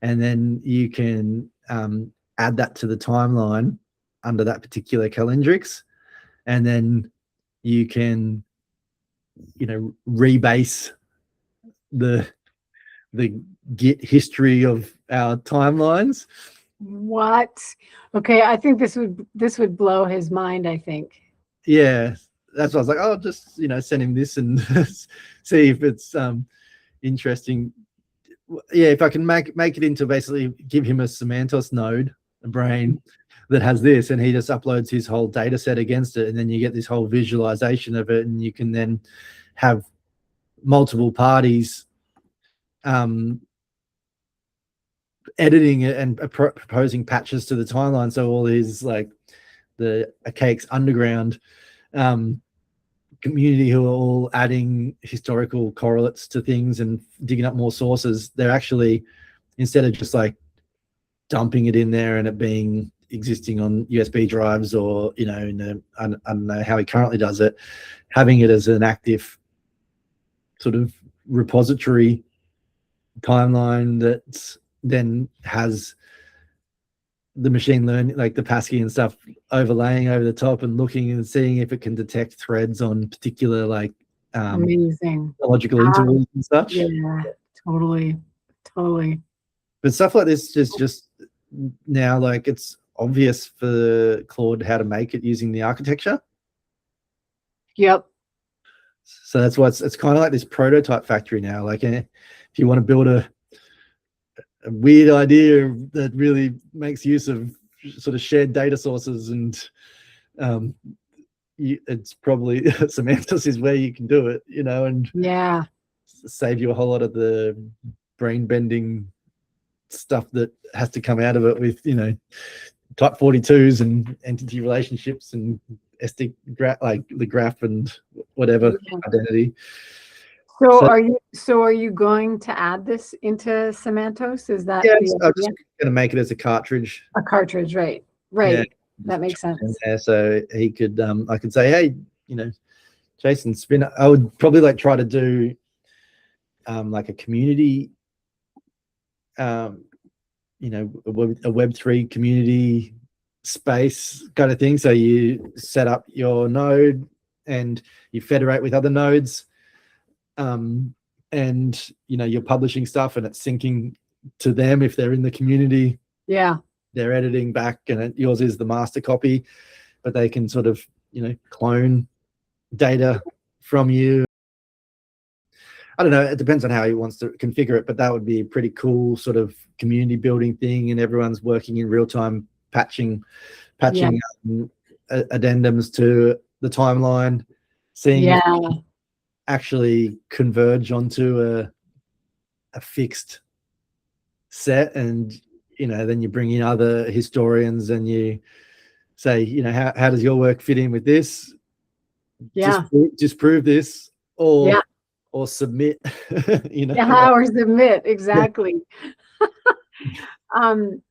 and then you can add that to the timeline under that particular calendrix, and then you can rebase the Git history of our timelines. What? Okay, I think this would blow his mind, I think. Yeah, that's why I was like, oh, just send him this and see if it's interesting. Yeah, if I can make it into basically give him a Semantos node, a brain that has this, and he just uploads his whole data set against it, and then you get this whole visualization of it, and you can then have multiple parties editing it and proposing patches to the timeline. So all these like the Archaics underground community who are all adding historical correlates to things and digging up more sources, they're actually, instead of just like dumping it in there and it being existing on USB drives or I don't know how he currently does it, having it as an active sort of repository timeline that then has the machine learning, like the Pascal and stuff, overlaying over the top and looking and seeing if it can detect threads on particular like amazing logical intervals and such. Yeah, totally. But stuff like this is just now, like, it's obvious for Claude how to make it using the architecture. Yep. So that's why it's kind of like this prototype factory now. Like, if you want to build a weird idea that really makes use of sort of shared data sources and it's probably Semantos is where you can do it, and Yeah. save you a whole lot of the brain bending stuff that has to come out of it with, type 42s and entity relationships and SD graph, like the graph and whatever identity. So are you going to add this into Semantos? Is that I'm the just idea? going to make it as a cartridge. A cartridge, right? Yeah, That makes sense. So he could, I could say, hey, Jason, I would probably try to do like a community, a Web3 community space kind of thing. So you set up your node and you federate with other nodes, and you're publishing stuff and it's syncing to them if they're in the community. Yeah, they're editing back, and yours is the master copy, but they can sort of clone data from you. I don't know, it depends on how he wants to configure it, but that would be a pretty cool sort of community building thing, and everyone's working in real time, patching addendums to the timeline, seeing if they actually converge onto a fixed set. And then you bring in other historians and you say, how does your work fit in with this? Just prove this, or submit. Or submit, exactly. And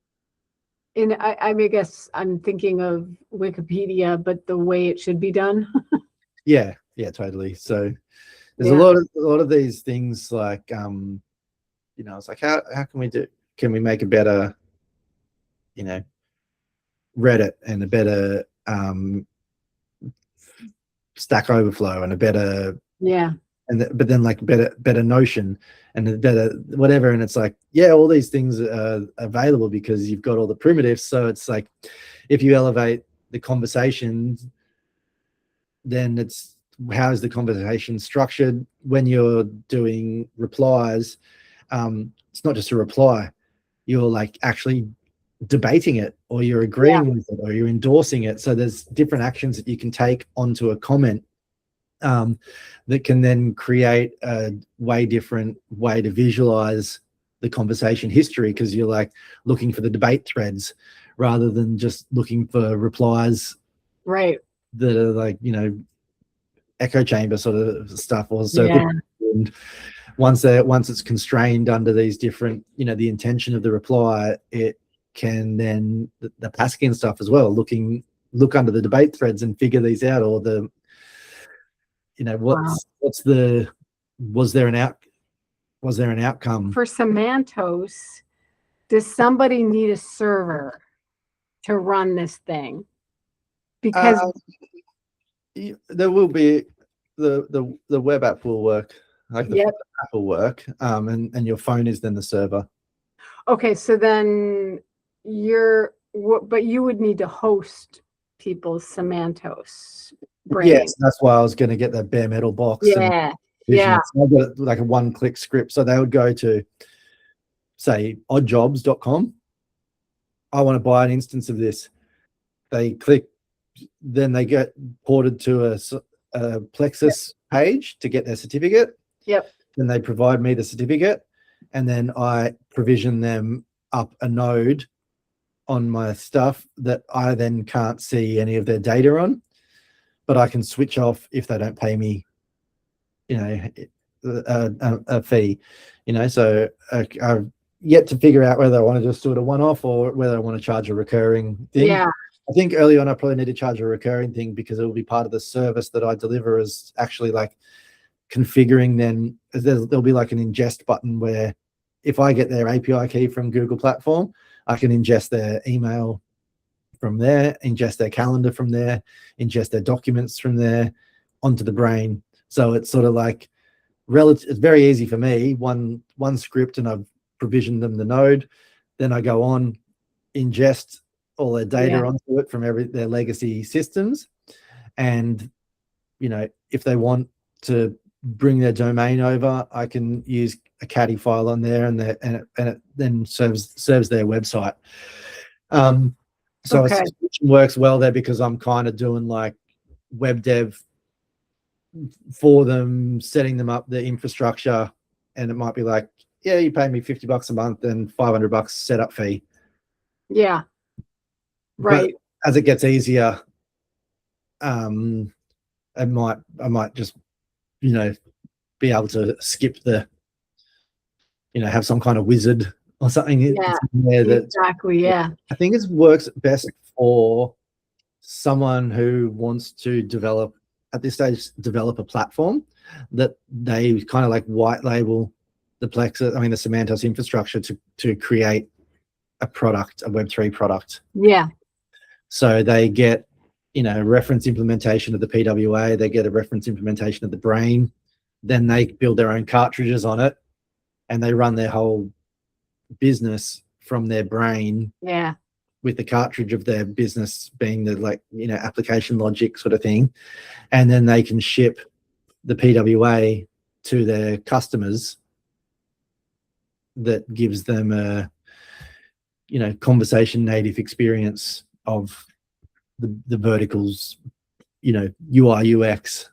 I guess I'm thinking of Wikipedia, but the way it should be done. yeah, totally. So there's a lot of these things, like it's like, how can we make a better Reddit and a better Stack Overflow and a better but then like better Notion and a better whatever, and it's like, all these things are available because you've got all the primitives. So it's like, if you elevate the conversation, then it's, how is the conversation structured when you're doing replies? It's not just a reply, you're like actually debating it, or you're agreeing with it, or you're endorsing it. So there's different actions that you can take onto a comment that can then create a way different way to visualize the conversation history, because you're like looking for the debate threads rather than just looking for replies that are like echo chamber sort of stuff, or circle. And once it's constrained under these different, the intention of the reply, it can then the Pascal stuff as well, look under the debate threads and figure these out, or the was there an outcome for Semantos? Does somebody need a server to run this thing? Because there will be the web app will work, like the app will work, and your phone is then the server. Okay, so then but you would need to host people's Semantos brain. Yes, that's why I was going to get that bare metal box. So I got it like a one-click script. So they would go to, say, oddjobs.com. I want to buy an instance of this. They click, then they get ported to a Plexus page to get their certificate. Then they provide me the certificate, and then I provision them up a node on my stuff that I then can't see any of their data on, but I can switch off if they don't pay me, a fee, So I've yet to figure out whether I want to just do it a one-off or whether I want to charge a recurring thing. I think early on I probably need to charge a recurring thing, because it will be part of the service that I deliver, is actually like configuring. Then there'll be like an ingest button where if I get their API key from Google Platform, I can ingest their email from there, ingest their calendar from there, ingest their documents from there onto the brain. So it's sort of like it's very easy for me. One script, and I've provisioned them the node. Then I go on, ingest all their data onto it from their legacy systems, and if they want to bring their domain over, I can use a caddy file on there, and it then serves their website. So Okay. a subscription works well there because I'm kind of doing like web dev for them, setting them up the infrastructure, and it might be like, yeah, you pay me $50 a month and $500 setup fee. Yeah. But Right. as it gets easier, I might just, be able to skip the, have some kind of wizard or something Yeah. there that Exactly. Yeah. I think it works best for someone who wants to develop at this stage, develop a platform that they kind of like white label the Plexus, the Semantos infrastructure to create a product, a Web3 product. Yeah. So they get, reference implementation of the PWA, they get a reference implementation of the brain, then they build their own cartridges on it, and they run their whole business from their brain. Yeah. With the cartridge of their business being the application logic sort of thing. And then they can ship the PWA to their customers that gives them a, conversation native experience of the verticals, UI, UX